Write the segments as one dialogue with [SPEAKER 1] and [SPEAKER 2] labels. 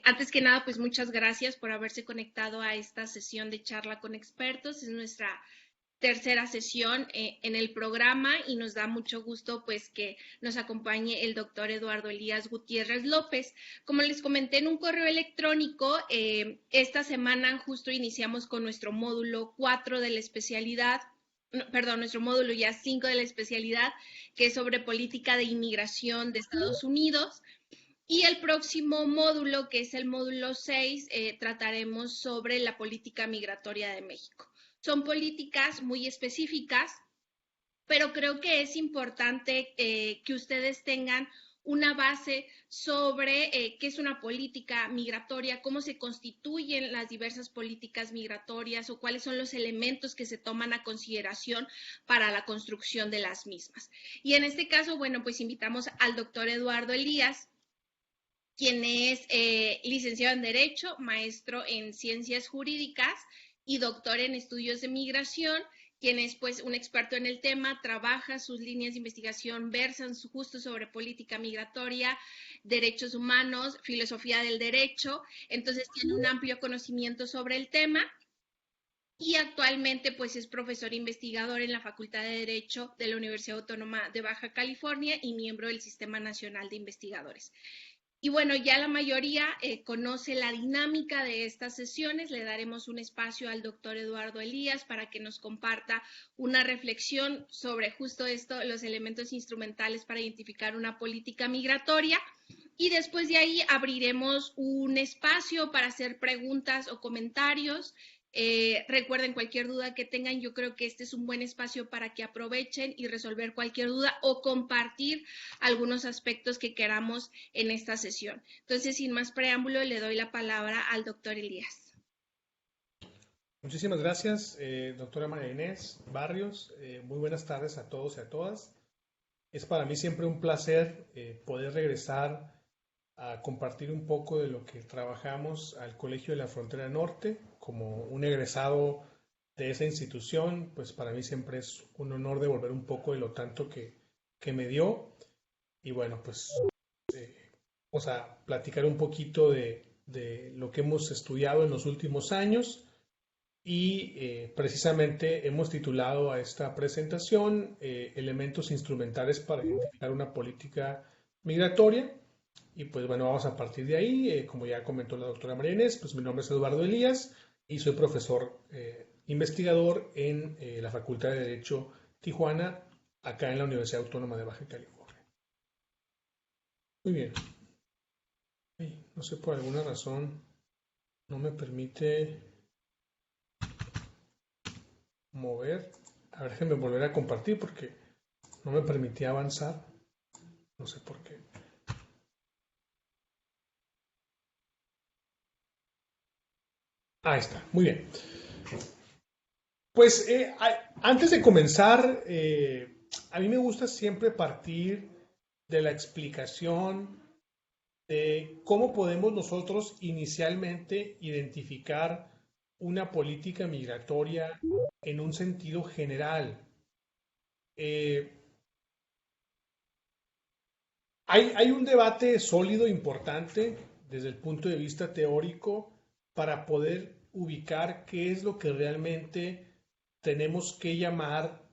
[SPEAKER 1] Antes que nada, pues muchas gracias por haberse conectado a esta sesión de charla con expertos. Es nuestra tercera sesión en el programa y nos da mucho gusto pues que nos acompañe el doctor Eduardo Elías Gutiérrez López. Como les comenté en un correo electrónico, esta semana justo iniciamos con nuestro módulo 4 de la especialidad, no, perdón, nuestro módulo ya 5 de la especialidad, que es sobre política de inmigración de Estados Unidos. Y el próximo módulo, que es el módulo 6, trataremos sobre la política migratoria de México. Son políticas muy específicas, pero creo que es importante que ustedes tengan una base sobre qué es una política migratoria, cómo se constituyen las diversas políticas migratorias o cuáles son los elementos que se toman a consideración para la construcción de las mismas. Y en este caso, bueno, pues invitamos al doctor Eduardo Elías, quien es licenciado en Derecho, maestro en Ciencias Jurídicas y doctor en Estudios de Migración, quien es pues un experto en el tema, trabaja, sus líneas de investigación versan justo sobre política migratoria, derechos humanos, filosofía del derecho, entonces tiene un amplio conocimiento sobre el tema y actualmente pues es profesor investigador en la Facultad de Derecho de la Universidad Autónoma de Baja California y miembro del Sistema Nacional de Investigadores. Y bueno, ya la mayoría conoce la dinámica de estas sesiones. Le daremos un espacio al doctor Eduardo Elías para que nos comparta una reflexión sobre justo esto, los elementos instrumentales para identificar una política migratoria. Y después de ahí abriremos un espacio para hacer preguntas o comentarios. Recuerden cualquier duda que tengan, yo creo que este es un buen espacio para que aprovechen y resolver cualquier duda o compartir algunos aspectos que queramos en esta sesión. Entonces, sin más preámbulo, le doy la palabra al doctor Elías.
[SPEAKER 2] Muchísimas gracias, doctora María Inés Barrios. Muy buenas tardes a todos y a todas. Es para mí siempre un placer poder regresar a compartir un poco de lo que trabajamos al Colegio de la Frontera Norte. Como un egresado de esa institución, pues para mí siempre es un honor devolver un poco de lo tanto que me dio. Y bueno, pues vamos a platicar un poquito de lo que hemos estudiado en los últimos años y precisamente hemos titulado a esta presentación Elementos instrumentales para identificar una política migratoria. Y pues bueno, vamos a partir de ahí. Como ya comentó la doctora María Inés, pues mi nombre es Eduardo Elías y soy profesor investigador en la Facultad de Derecho Tijuana, acá en la Universidad Autónoma de Baja California. Muy bien. Ay, no sé, por alguna razón no me permite mover. A ver, déjenme volver a compartir porque no me permitía avanzar. No sé por qué. Ahí está, muy bien. Pues antes de comenzar, a mí me gusta siempre partir de la explicación de cómo podemos nosotros inicialmente identificar una política migratoria en un sentido general. Eh, hay un debate sólido, importante, desde el punto de vista teórico, para poder ubicar qué es lo que realmente tenemos que llamar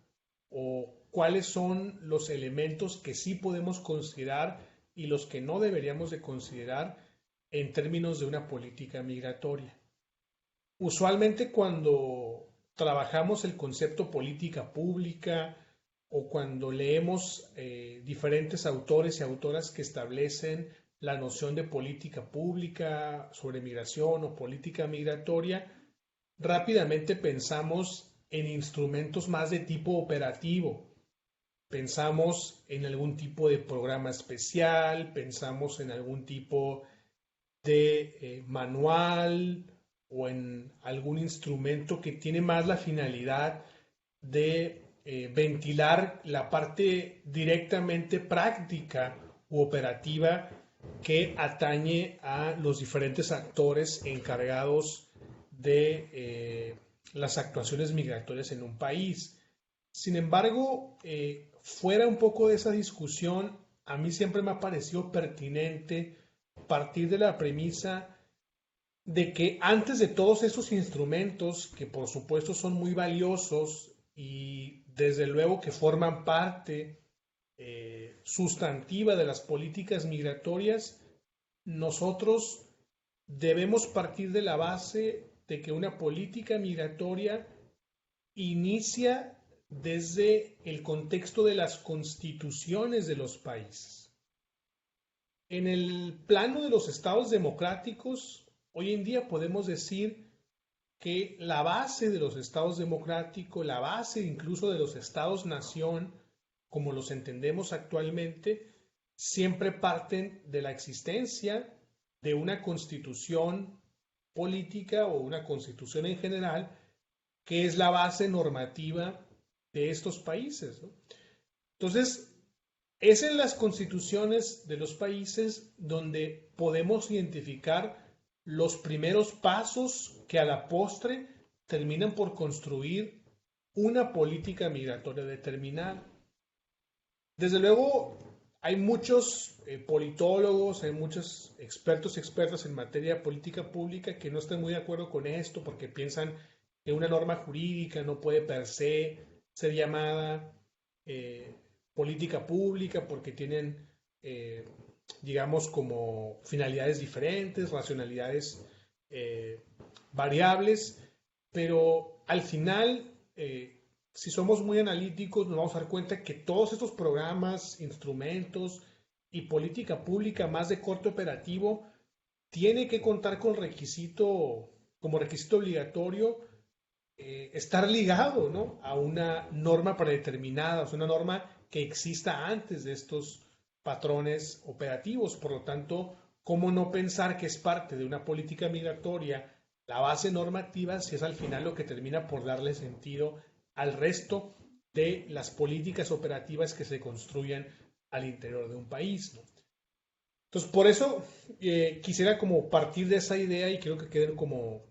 [SPEAKER 2] o cuáles son los elementos que sí podemos considerar y los que no deberíamos de considerar en términos de una política migratoria. Usualmente cuando trabajamos el concepto política pública o cuando leemos diferentes autores y autoras que establecen la noción de política pública sobre migración o política migratoria, rápidamente pensamos en instrumentos más de tipo operativo. Pensamos en algún tipo de programa especial, pensamos en algún tipo de manual o en algún instrumento que tiene más la finalidad de ventilar la parte directamente práctica u operativa que atañe a los diferentes actores encargados de las actuaciones migratorias en un país. Sin embargo, fuera un poco de esa discusión, a mí siempre me ha parecido pertinente partir de la premisa de que antes de todos esos instrumentos, que por supuesto son muy valiosos y desde luego que forman parte sustantiva de las políticas migratorias, nosotros debemos partir de la base de que una política migratoria inicia desde el contexto de las constituciones de los países. En el plano de los estados democráticos, hoy en día podemos decir que la base de los estados democráticos, la base incluso de los estados-nación, como los entendemos actualmente, siempre parten de la existencia de una constitución política o una constitución en general, que es la base normativa de estos países, ¿no? Entonces, es en las constituciones de los países donde podemos identificar los primeros pasos que a la postre terminan por construir una política migratoria determinada. Desde luego, hay muchos politólogos, hay muchos expertos y expertas en materia de política pública que no están muy de acuerdo con esto porque piensan que una norma jurídica no puede per se ser llamada política pública porque tienen, digamos, como finalidades diferentes, racionalidades variables, pero al final, si somos muy analíticos, nos vamos a dar cuenta que todos estos programas, instrumentos y política pública más de corte operativo tiene que contar con requisito, como requisito obligatorio, estar ligado, ¿no?, a una norma predeterminada, o sea, una norma que exista antes de estos patrones operativos. Por lo tanto, ¿cómo no pensar que es parte de una política migratoria la base normativa si es al final lo que termina por darle sentido al resto de las políticas operativas que se construyan al interior de un país, ¿no? Entonces, por eso quisiera como partir de esa idea y creo que quede como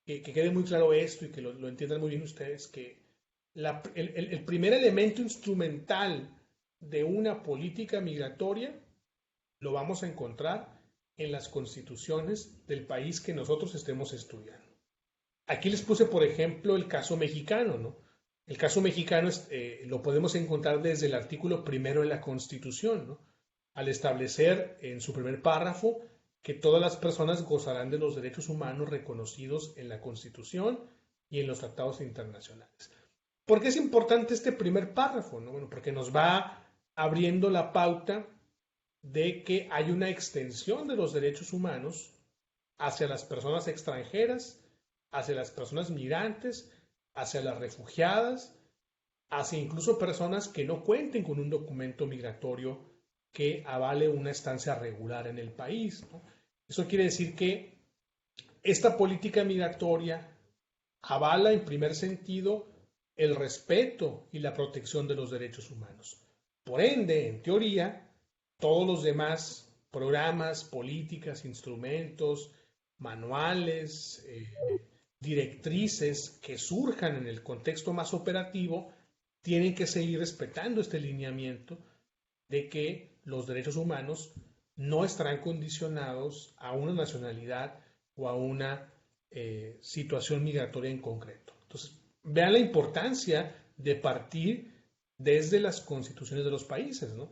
[SPEAKER 2] que quede muy claro esto y que lo entiendan muy bien ustedes, que el primer elemento instrumental de una política migratoria lo vamos a encontrar en las constituciones del país que nosotros estemos estudiando. Aquí les puse, por ejemplo, el caso mexicano, ¿no? El caso mexicano lo podemos encontrar desde el artículo primero de la Constitución, ¿no?, al establecer en su primer párrafo que todas las personas gozarán de los derechos humanos reconocidos en la Constitución y en los tratados internacionales. ¿Por qué es importante este primer párrafo, no? Bueno, porque nos va abriendo la pauta de que hay una extensión de los derechos humanos hacia las personas extranjeras, hacia las personas migrantes, hacia las refugiadas, hacia incluso personas que no cuenten con un documento migratorio que avale una estancia regular en el país, ¿no? Eso quiere decir que esta política migratoria avala en primer sentido el respeto y la protección de los derechos humanos. Por ende, en teoría, todos los demás programas, políticas, instrumentos, manuales, directrices que surjan en el contexto más operativo tienen que seguir respetando este lineamiento de que los derechos humanos no estarán condicionados a una nacionalidad o a una situación migratoria en concreto. Entonces, vean la importancia de partir desde las constituciones de los países, ¿no?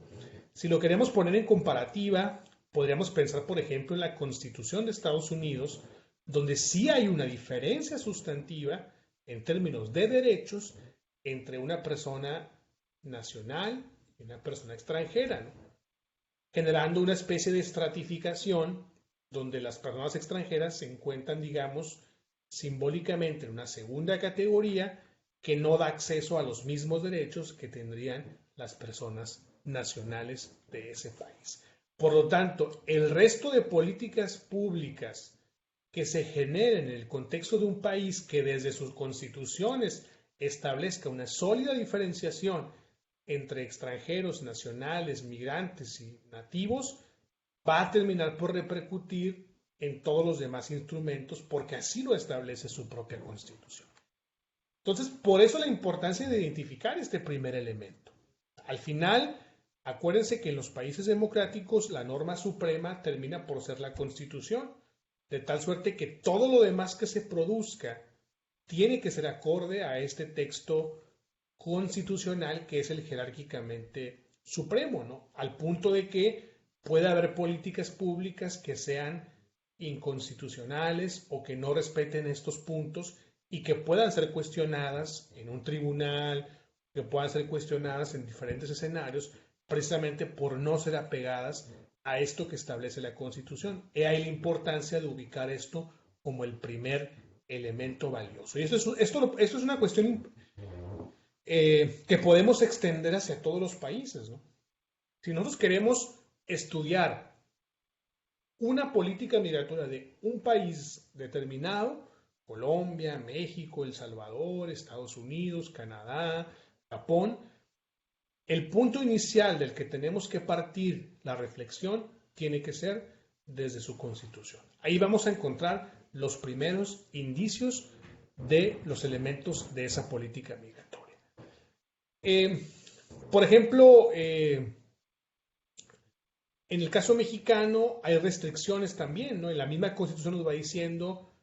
[SPEAKER 2] Si lo queremos poner en comparativa, podríamos pensar, por ejemplo, en la Constitución de Estados Unidos, donde sí hay una diferencia sustantiva en términos de derechos entre una persona nacional y una persona extranjera, ¿no?, generando una especie de estratificación donde las personas extranjeras se encuentran, digamos, simbólicamente en una segunda categoría que no da acceso a los mismos derechos que tendrían las personas nacionales de ese país. Por lo tanto, el resto de políticas públicas que se generen en el contexto de un país que desde sus constituciones establezca una sólida diferenciación entre extranjeros, nacionales, migrantes y nativos, va a terminar por repercutir en todos los demás instrumentos porque así lo establece su propia Constitución. Entonces, por eso la importancia de identificar este primer elemento. Al final, Acuérdense que en los países democráticos la norma suprema termina por ser la Constitución, de tal suerte que todo lo demás que se produzca tiene que ser acorde a este texto constitucional que es el jerárquicamente supremo, ¿no? Al punto de que puede haber políticas públicas que sean inconstitucionales o que no respeten estos puntos y que puedan ser cuestionadas en un tribunal, que puedan ser cuestionadas en diferentes escenarios, precisamente por no ser apegadas a esto que establece la Constitución. He ahí la importancia de ubicar esto como el primer elemento valioso. Y esto es una cuestión que podemos extender hacia todos los países, ¿no? Si nosotros queremos estudiar una política migratoria de un país determinado, Colombia, México, El Salvador, Estados Unidos, Canadá, Japón, el punto inicial del que tenemos que partir la reflexión tiene que ser desde su constitución. Ahí vamos a encontrar los primeros indicios de los elementos de esa política migratoria. Por ejemplo, en el caso mexicano hay restricciones también, ¿no? En la misma Constitución nos va diciendo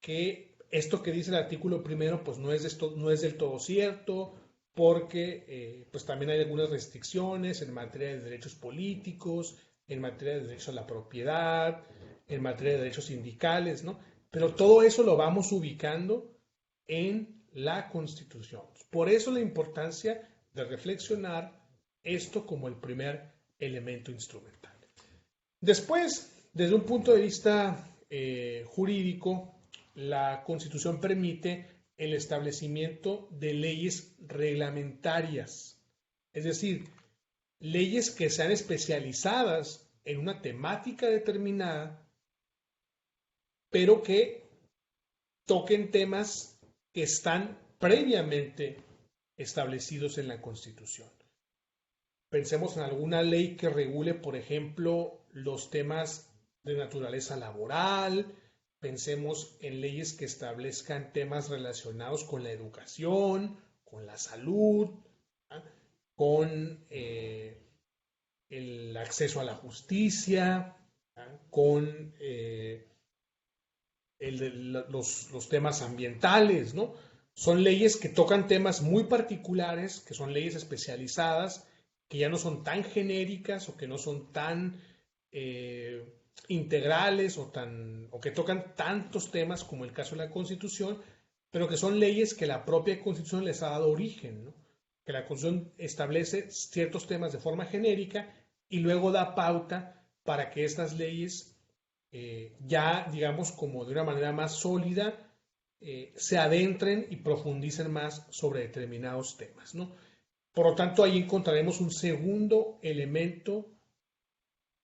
[SPEAKER 2] que esto que dice el artículo primero pues no es del todo cierto, porque pues también hay algunas restricciones en materia de derechos políticos, en materia de derecho a la propiedad, en materia de derechos sindicales, ¿no? Pero todo eso lo vamos ubicando en la Constitución. Por eso la importancia de reflexionar esto como el primer elemento instrumental. Después, desde un punto de vista jurídico, la Constitución permite el establecimiento de leyes reglamentarias, es decir, leyes que sean especializadas en una temática determinada, pero que toquen temas que están previamente establecidos en la Constitución. Pensemos en alguna ley que regule, por ejemplo, los temas de naturaleza laboral. Pensemos en leyes que establezcan temas relacionados con la educación, con la salud, ¿ah? Con el acceso a la justicia, ¿ah? Con los temas ambientales, ¿no? Son leyes que tocan temas muy particulares, que son leyes especializadas, que ya no son tan genéricas o que no son tan integrales o que tocan tantos temas como el caso de la Constitución, pero que son leyes que la propia Constitución les ha dado origen, ¿no? Que la Constitución establece ciertos temas de forma genérica y luego da pauta para que estas leyes ya, digamos, como de una manera más sólida, se adentren y profundicen más sobre determinados temas, ¿no? Por lo tanto, ahí encontraremos un segundo elemento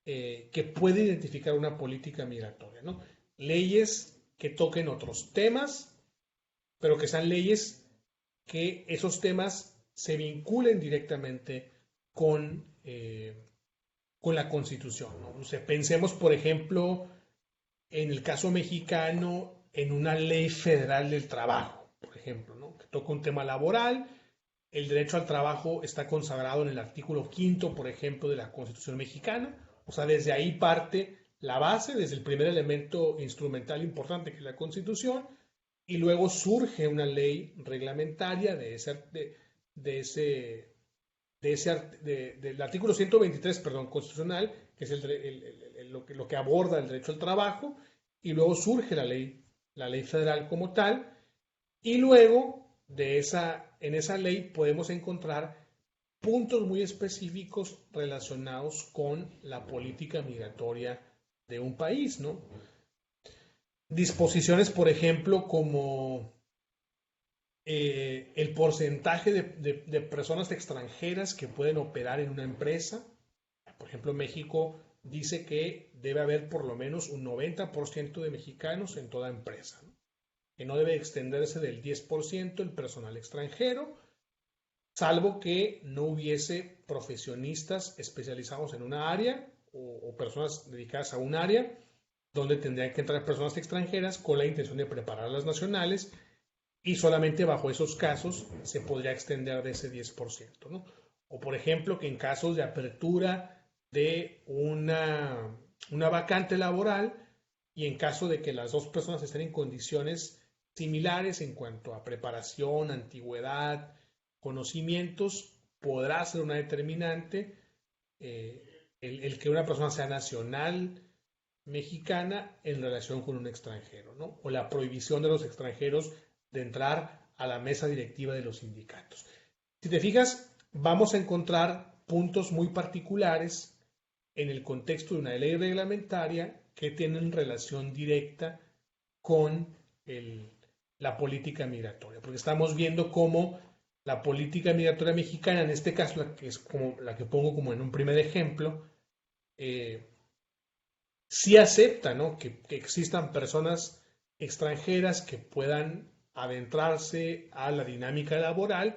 [SPEAKER 2] que puede identificar una política migratoria, ¿no? Leyes que toquen otros temas, pero que sean leyes que esos temas se vinculen directamente con la Constitución, ¿no? O sea, pensemos, por ejemplo, en el caso mexicano, en una ley federal del trabajo, por ejemplo, ¿no? Que toca un tema laboral. El derecho al trabajo está consagrado en el artículo 5, por ejemplo, de la Constitución mexicana. O sea, desde ahí parte la base, desde el primer elemento instrumental importante que es la Constitución, y luego surge una ley reglamentaria del artículo 123, perdón, constitucional, que es lo que aborda el derecho al trabajo, y luego surge la ley federal como tal, y luego en esa ley podemos encontrar puntos muy específicos relacionados con la política migratoria de un país, ¿no? Disposiciones, por ejemplo, como el porcentaje de personas extranjeras que pueden operar en una empresa. Por ejemplo, México dice que debe haber por lo menos un 90% de mexicanos en toda empresa, ¿no? Que no debe extenderse del 10% el personal extranjero, salvo que no hubiese profesionistas especializados en una área o personas dedicadas a un área donde tendrían que entrar personas extranjeras con la intención de preparar a las nacionales, y solamente bajo esos casos se podría extender de ese 10%, ¿no? O por ejemplo, que en casos de apertura de una vacante laboral y en caso de que las dos personas estén en condiciones similares en cuanto a preparación, antigüedad, conocimientos, podrá ser una determinante el que una persona sea nacional mexicana en relación con un extranjero, ¿no? O la prohibición de los extranjeros de entrar a la mesa directiva de los sindicatos. Si te fijas, vamos a encontrar puntos muy particulares en el contexto de una ley reglamentaria que tienen relación directa con la política migratoria, porque estamos viendo cómo la política migratoria mexicana, en este caso, la que es como la que pongo como en un primer ejemplo, sí acepta, ¿no?, que existan personas extranjeras que puedan adentrarse a la dinámica laboral,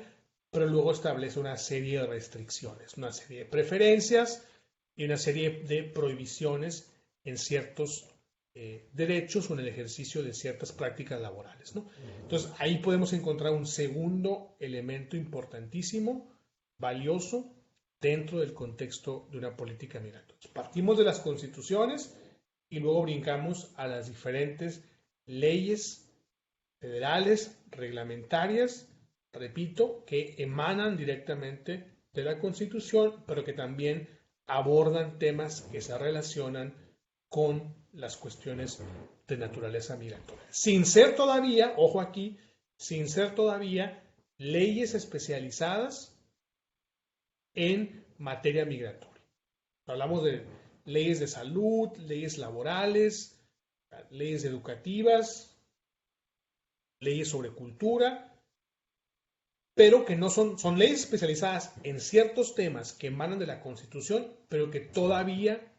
[SPEAKER 2] pero luego establece una serie de restricciones, una serie de preferencias y una serie de prohibiciones en ciertos derechos o en el ejercicio de ciertas prácticas laborales, ¿no? Entonces, ahí podemos encontrar un segundo elemento importantísimo, valioso, dentro del contexto de una política migratoria. Partimos de las constituciones y luego brincamos a las diferentes leyes federales, reglamentarias, repito, que emanan directamente de la Constitución, pero que también abordan temas que se relacionan con las cuestiones de naturaleza migratoria. Sin ser todavía, ojo aquí, sin ser todavía leyes especializadas en materia migratoria. Hablamos de leyes de salud, leyes laborales, leyes educativas, leyes sobre cultura, pero que no son leyes especializadas en ciertos temas que emanan de la Constitución, pero que todavía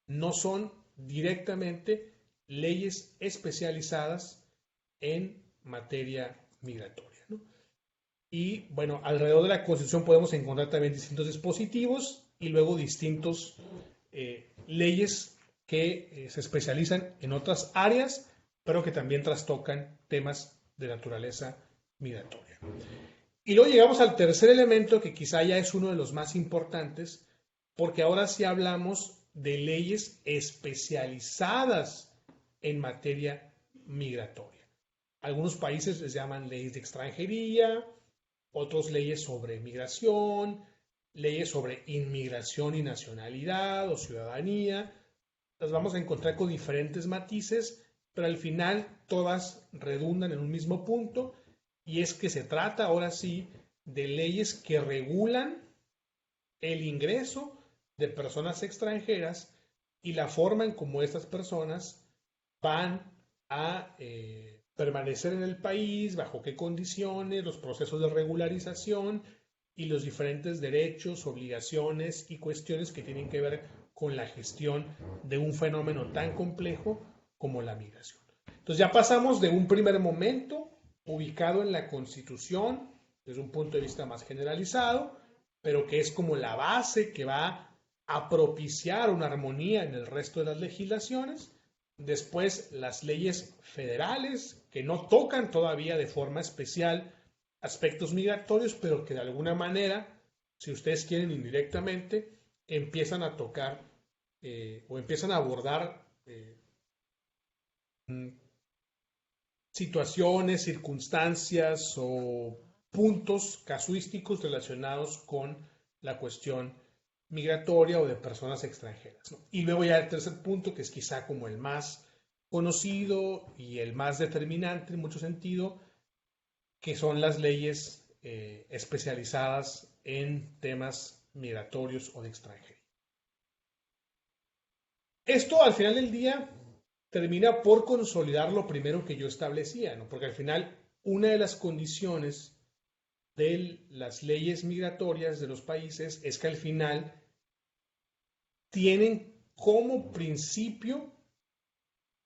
[SPEAKER 2] no son directamente leyes especializadas en materia migratoria, ¿no? Y bueno, alrededor de la Constitución podemos encontrar también distintos dispositivos y luego distintos leyes que se especializan en otras áreas, pero que también trastocan temas de naturaleza migratoria. Y luego llegamos al tercer elemento, que quizá ya es uno de los más importantes, porque ahora sí hablamos de leyes especializadas en materia migratoria. Algunos países les llaman leyes de extranjería, otros leyes sobre migración, leyes sobre inmigración y nacionalidad o ciudadanía. Las vamos a encontrar con diferentes matices, pero al final todas redundan en un mismo punto, y es que se trata ahora sí de leyes que regulan el ingreso de personas extranjeras y la forma en cómo estas personas van a permanecer en el país, bajo qué condiciones, los procesos de regularización y los diferentes derechos, obligaciones y cuestiones que tienen que ver con la gestión de un fenómeno tan complejo como la migración. Entonces ya pasamos de un primer momento ubicado en la Constitución desde un punto de vista más generalizado, pero que es como la base que va a propiciar una armonía en el resto de las legislaciones. Después, las leyes federales, que no tocan todavía de forma especial aspectos migratorios, pero que de alguna manera, si ustedes quieren indirectamente, empiezan a tocar o empiezan a abordar situaciones, circunstancias o puntos casuísticos relacionados con la cuestión migratoria o de personas extranjeras, ¿no? Y luego ya el tercer punto, que es quizá como el más conocido y el más determinante en mucho sentido, que son las leyes especializadas en temas migratorios o de extranjería. Esto al final del día termina por consolidar lo primero que yo establecía, ¿no? Porque al final una de las condiciones de las leyes migratorias de los países es que al final tienen como principio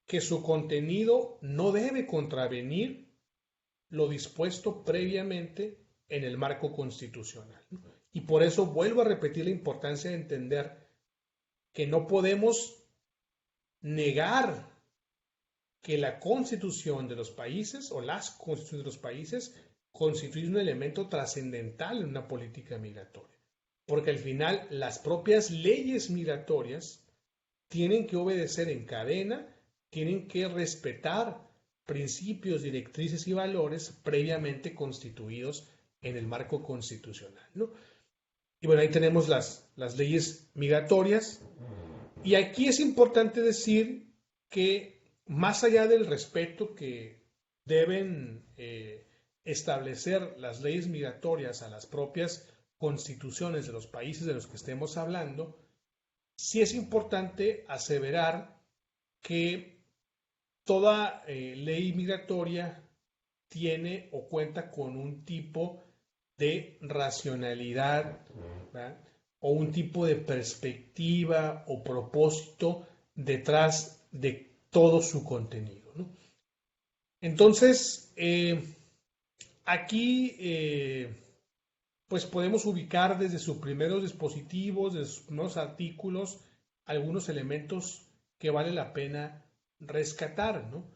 [SPEAKER 2] que su contenido no debe contravenir lo dispuesto previamente en el marco constitucional, ¿no? Y por eso vuelvo a repetir la importancia de entender que no podemos negar que la constitución de los países o las constituciones de los países constituyen un elemento trascendental en una política migratoria. porque al final las propias leyes migratorias tienen que obedecer en cadena, tienen que respetar principios, directrices y valores previamente constituidos en el marco constitucional, ¿no? Y bueno, ahí tenemos las leyes migratorias. Y aquí es importante decir que más allá del respeto que deben establecer las leyes migratorias a las propias constituciones de los países de los que estemos hablando, sí es importante aseverar que toda ley migratoria tiene o cuenta con un tipo de racionalidad, ¿verdad? O un tipo de perspectiva o propósito detrás de todo su contenido, ¿no? Entonces, aquí pues podemos ubicar desde sus primeros dispositivos, desde sus primeros artículos, algunos elementos que vale la pena rescatar, ¿no?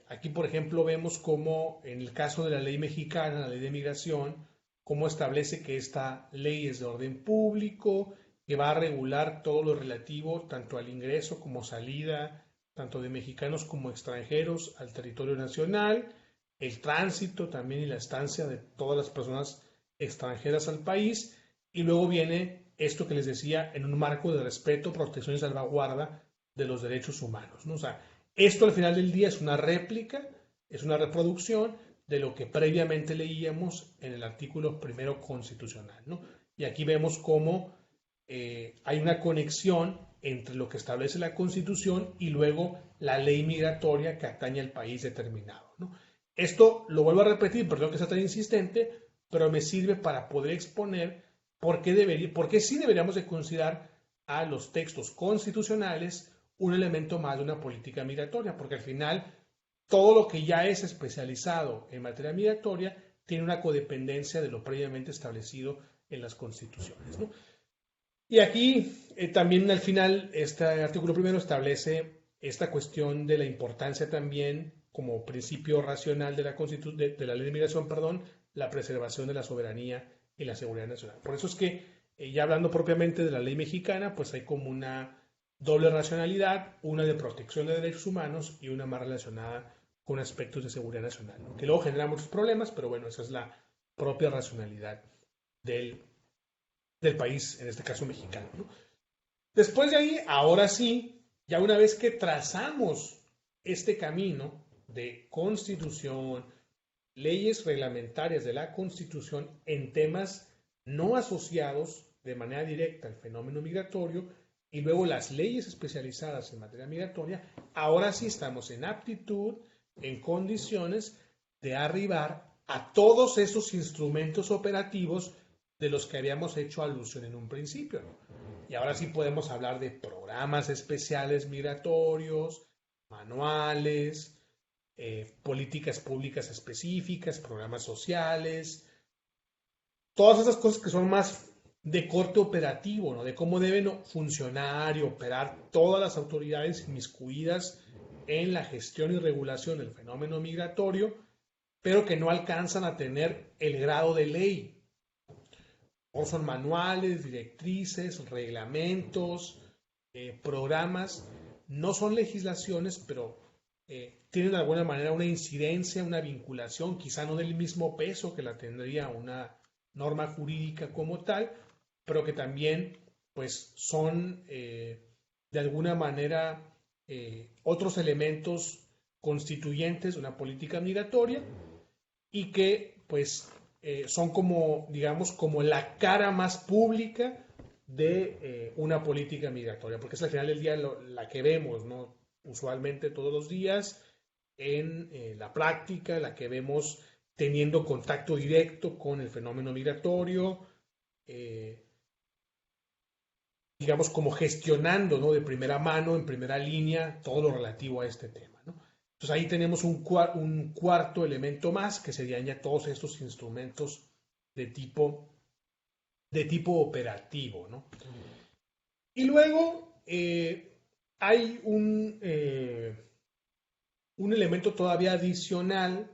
[SPEAKER 2] Aquí, por ejemplo, vemos cómo en el caso de la ley mexicana, la ley de migración, cómo establece que esta ley es de orden público, que va a regular todo lo relativo tanto al ingreso como salida, tanto de mexicanos como extranjeros al territorio nacional, el tránsito también y la estancia de todas las personas extranjeras al país, y luego viene esto que les decía en un marco de respeto, protección y salvaguarda de los derechos humanos, ¿no? O sea, esto al final del día es una réplica, es una reproducción de lo que previamente leíamos en el artículo primero constitucional, ¿no? Y aquí vemos cómo hay una conexión entre lo que establece la Constitución y luego la ley migratoria que atañe al país determinado, ¿no? Esto lo vuelvo a repetir, perdón que sea tan insistente, pero me sirve para poder exponer por qué sí deberíamos de considerar a los textos constitucionales un elemento más de una política migratoria, porque al final todo lo que ya es especializado en materia migratoria tiene una codependencia de lo previamente establecido en las constituciones, ¿no? Y aquí también al final este artículo primero establece esta cuestión de la importancia también como principio racional de la ley de migración, perdón, la preservación de la soberanía y la seguridad nacional. Por eso es que ya hablando propiamente de la ley mexicana, pues hay como una doble racionalidad, una de protección de derechos humanos y una más relacionada con aspectos de seguridad nacional, ¿no? Que luego genera muchos problemas, pero bueno, esa es la propia racionalidad del, del país, en este caso mexicano, ¿no? Después de ahí, ahora sí, ya una vez que trazamos este camino de constitución, leyes reglamentarias de la constitución en temas no asociados de manera directa al fenómeno migratorio y luego las leyes especializadas en materia migratoria, ahora sí estamos en aptitud, en condiciones de arribar a todos esos instrumentos operativos de los que habíamos hecho alusión en un principio, ¿no? Y ahora sí podemos hablar de programas especiales migratorios, manuales, políticas públicas específicas, programas sociales, todas esas cosas que son más de corte operativo, ¿no? De cómo deben funcionar y operar todas las autoridades inmiscuidas en la gestión y regulación del fenómeno migratorio, pero que no alcanzan a tener el grado de ley. O son manuales, directrices, reglamentos, programas, no son legislaciones, pero tienen de alguna manera una incidencia, una vinculación, quizá no del mismo peso que la tendría una norma jurídica como tal, pero que también pues son de alguna manera otros elementos constituyentes de una política migratoria y que pues son como, digamos, como la cara más pública de una política migratoria, porque es al final del día la que vemos, ¿no? Usualmente todos los días en la práctica, la que vemos teniendo contacto directo con el fenómeno migratorio, eh, digamos, como gestionando, ¿no? De primera mano, en primera línea, todo lo relativo a este tema, ¿no? Entonces ahí tenemos un cuarto elemento más, que serían ya todos estos instrumentos de tipo operativo, ¿no? Y luego hay un elemento todavía adicional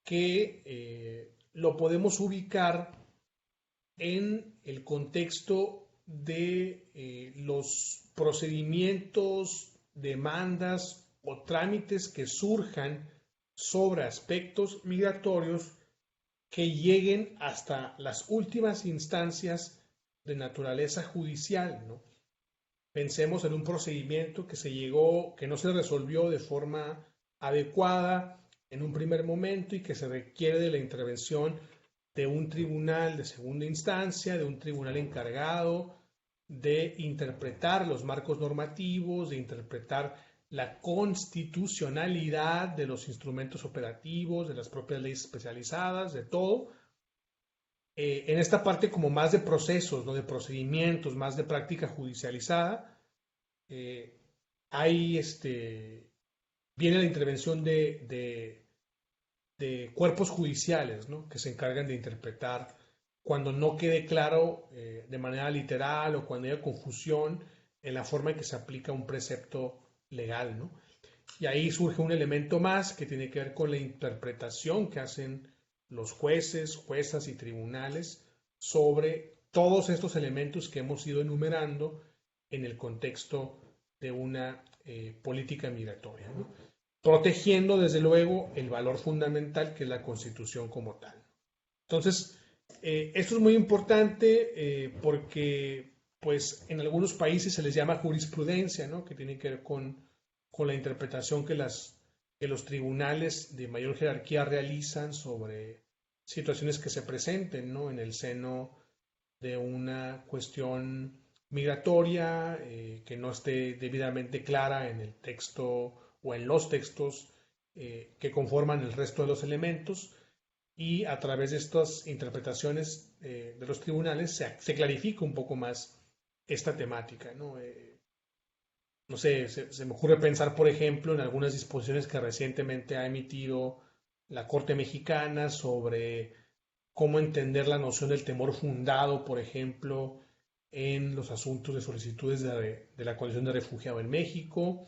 [SPEAKER 2] que lo podemos ubicar en el contexto de los procedimientos, demandas o trámites que surjan sobre aspectos migratorios que lleguen hasta las últimas instancias de naturaleza judicial, ¿no? Pensemos en un procedimiento que no se resolvió de forma adecuada en un primer momento y que se requiere de la intervención de un tribunal de segunda instancia, de un tribunal encargado de interpretar los marcos normativos, de interpretar la constitucionalidad de los instrumentos operativos, de las propias leyes especializadas, de todo. En esta parte como más de procesos, ¿no? De procedimientos, más de práctica judicializada, eh, hay viene la intervención de cuerpos judiciales, ¿no? Que se encargan de interpretar cuando no quede claro de manera literal o cuando haya confusión en la forma en que se aplica un precepto legal, ¿no? Y ahí surge un elemento más que tiene que ver con la interpretación que hacen los jueces, juezas y tribunales sobre todos estos elementos que hemos ido enumerando en el contexto de una política migratoria, ¿no? Protegiendo desde luego el valor fundamental que es la Constitución como tal. Entonces, esto es muy importante porque pues en algunos países se les llama jurisprudencia, ¿no? Que tiene que ver con la interpretación que los tribunales de mayor jerarquía realizan sobre situaciones que se presenten, ¿no? En el seno de una cuestión migratoria que no esté debidamente clara en el texto o en los textos que conforman el resto de los elementos, y a través de estas interpretaciones de los tribunales se clarifica un poco más esta temática, ¿no? No sé, se me ocurre pensar, por ejemplo, en algunas disposiciones que recientemente ha emitido la Corte Mexicana sobre cómo entender la noción del temor fundado, por ejemplo, en los asuntos de solicitudes de la condición de refugiado en México,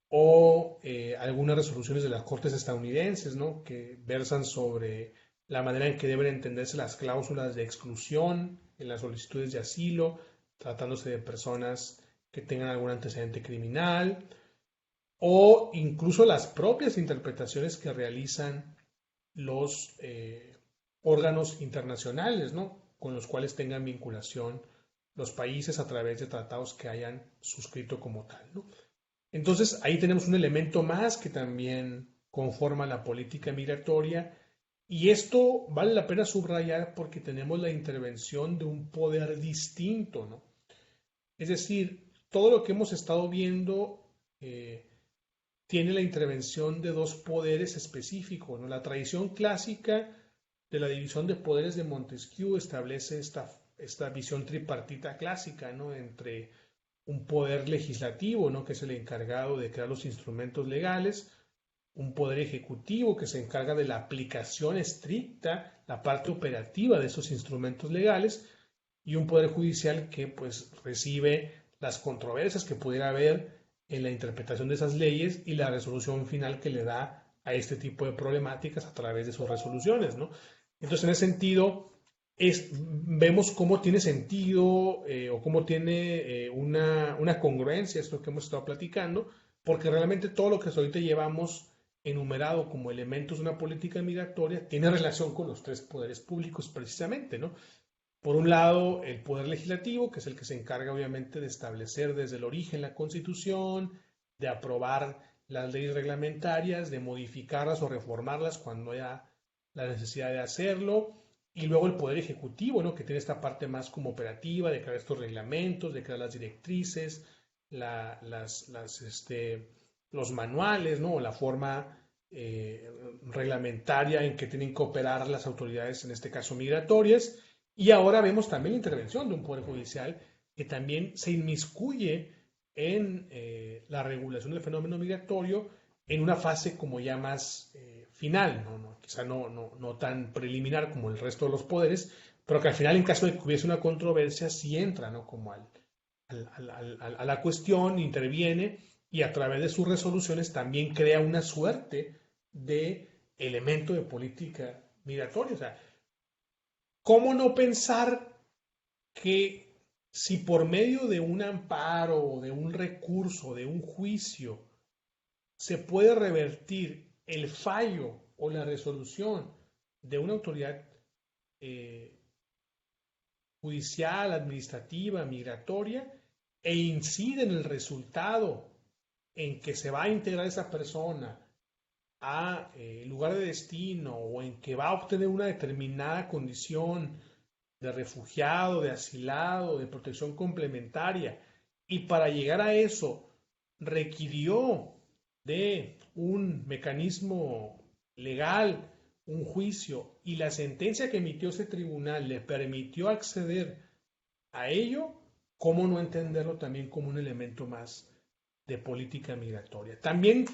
[SPEAKER 2] o algunas resoluciones de las Cortes estadounidenses, ¿no? Que versan sobre la manera en que deben entenderse las cláusulas de exclusión en las solicitudes de asilo, tratándose de personas que tengan algún antecedente criminal, o incluso las propias interpretaciones que realizan los órganos internacionales, ¿no? Con los cuales tengan vinculación los países a través de tratados que hayan suscrito como tal, ¿no? Entonces, ahí tenemos un elemento más que también conforma la política migratoria, y esto vale la pena subrayar porque tenemos la intervención de un poder distinto, ¿no? Es decir, todo lo que hemos estado viendo tiene la intervención de dos poderes específicos, ¿no? La tradición clásica de la división de poderes de Montesquieu establece esta visión tripartita clásica, ¿no? Entre un poder legislativo, ¿no? Que es el encargado de crear los instrumentos legales, un poder ejecutivo que se encarga de la aplicación estricta, la parte operativa de esos instrumentos legales, y un poder judicial que pues recibe las controversias que pudiera haber en la interpretación de esas leyes y la resolución final que le da a este tipo de problemáticas a través de sus resoluciones, ¿no? Entonces, en ese sentido, vemos cómo tiene sentido o cómo tiene una congruencia esto que hemos estado platicando, porque realmente todo lo que hasta ahorita llevamos enumerado como elementos de una política migratoria tiene relación con los tres poderes públicos precisamente, ¿no? Por un lado, el poder legislativo, que es el que se encarga obviamente de establecer desde el origen la Constitución, de aprobar las leyes reglamentarias, de modificarlas o reformarlas cuando haya la necesidad de hacerlo. Y luego el poder ejecutivo, ¿no? Que tiene esta parte más como operativa, de crear estos reglamentos, de crear las directrices, los manuales, ¿no? O la forma reglamentaria en que tienen que operar las autoridades, en este caso migratorias. Y ahora vemos también la intervención de un poder judicial que también se inmiscuye en la regulación del fenómeno migratorio en una fase como ya más final, quizá no tan preliminar como el resto de los poderes, pero que al final, en caso de que hubiese una controversia, sí entra, ¿no? Como a la cuestión, interviene y a través de sus resoluciones también crea una suerte de elemento de política migratoria. O sea, ¿cómo no pensar que si por medio de un amparo, o de un recurso, de un juicio, se puede revertir el fallo o la resolución de una autoridad eh, judicial, administrativa, migratoria, e incide en el resultado en que se va a integrar esa persona a lugar de destino o en que va a obtener una determinada condición de refugiado, de asilado, de protección complementaria, y para llegar a eso requirió de un mecanismo legal, un juicio, y la sentencia que emitió ese tribunal le permitió acceder a ello, ¿cómo no entenderlo también como un elemento más de política migratoria? También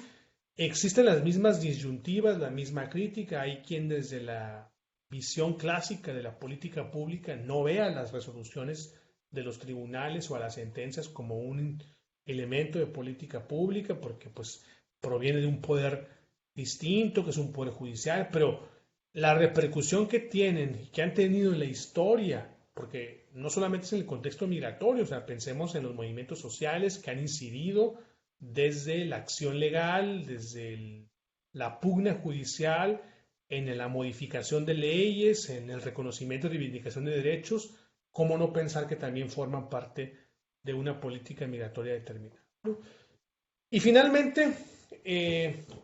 [SPEAKER 2] existen las mismas disyuntivas, la misma crítica. Hay quien desde la visión clásica de la política pública no vea las resoluciones de los tribunales o a las sentencias como un elemento de política pública, porque pues proviene de un poder distinto, que es un poder judicial, pero la repercusión que tienen, que han tenido en la historia, porque no solamente es en el contexto migratorio, o sea, pensemos en los movimientos sociales que han incidido desde la acción legal, desde la pugna judicial, en la modificación de leyes, en el reconocimiento y reivindicación de derechos, ¿cómo no pensar que también forman parte de una política migratoria determinada? Y finalmente,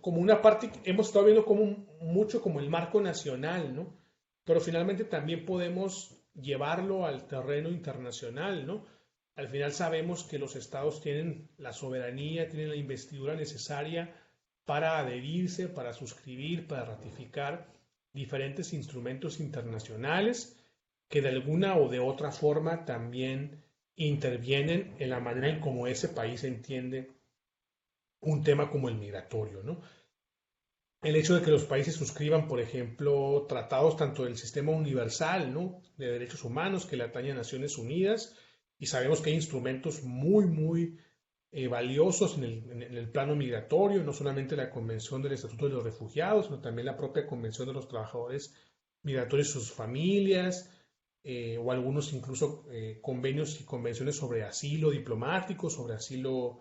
[SPEAKER 2] como una parte, hemos estado viendo como mucho como el marco nacional, ¿no? Pero finalmente también podemos llevarlo al terreno internacional, ¿no? Al final sabemos que los estados tienen la soberanía, tienen la investidura necesaria para adherirse, para suscribir, para ratificar diferentes instrumentos internacionales que de alguna o de otra forma también intervienen en la manera en cómo ese país entiende un tema como el migratorio, ¿no? El hecho de que los países suscriban, por ejemplo, tratados tanto del sistema universal, ¿no?, de derechos humanos que le atañe a Naciones Unidas, y sabemos que hay instrumentos muy valiosos en el plano migratorio, no solamente la Convención del Estatuto de los Refugiados, sino también la propia Convención de los Trabajadores Migratorios y sus familias, o algunos incluso convenios y convenciones sobre asilo diplomático, sobre asilo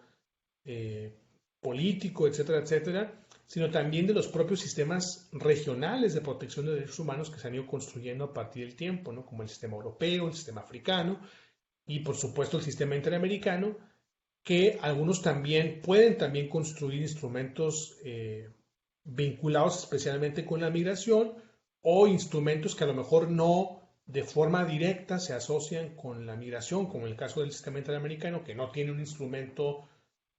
[SPEAKER 2] eh, político, etcétera, etcétera, sino también de los propios sistemas regionales de protección de derechos humanos que se han ido construyendo a partir del tiempo, ¿no?, como el sistema europeo, el sistema africano y por supuesto el sistema interamericano, que algunos también pueden también construir instrumentos vinculados especialmente con la migración, o instrumentos que a lo mejor no de forma directa se asocian con la migración, como el caso del sistema interamericano, que no tiene un instrumento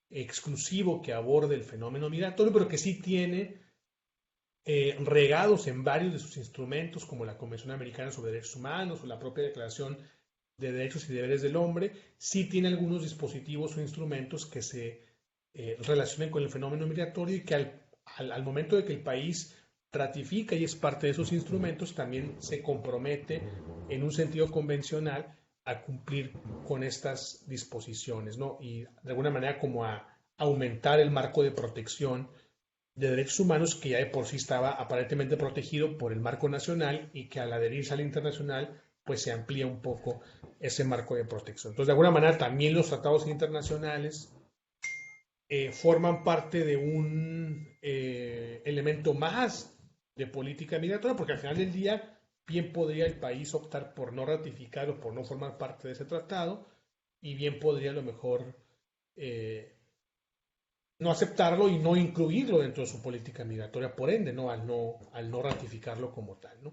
[SPEAKER 2] exclusivo que aborde el fenómeno migratorio, pero que sí tiene regados en varios de sus instrumentos, como la Convención Americana sobre Derechos Humanos o la propia Declaración de Derechos y Deberes del Hombre, sí tiene algunos dispositivos o instrumentos que se relacionen con el fenómeno migratorio, y que al momento de que el país ratifica y es parte de esos instrumentos, también se compromete en un sentido convencional a cumplir con estas disposiciones, ¿no? Y de alguna manera como a aumentar el marco de protección de derechos humanos, que ya de por sí estaba aparentemente protegido por el marco nacional, y que al adherirse al internacional pues se amplía un poco ese marco de protección. Entonces, de alguna manera también los tratados internacionales forman parte de un elemento más de política migratoria, porque al final del día bien podría el país optar por no ratificar o por no formar parte de ese tratado, y bien podría a lo mejor no aceptarlo y no incluirlo dentro de su política migratoria, por ende, ¿no? Al no ratificarlo como tal, ¿no?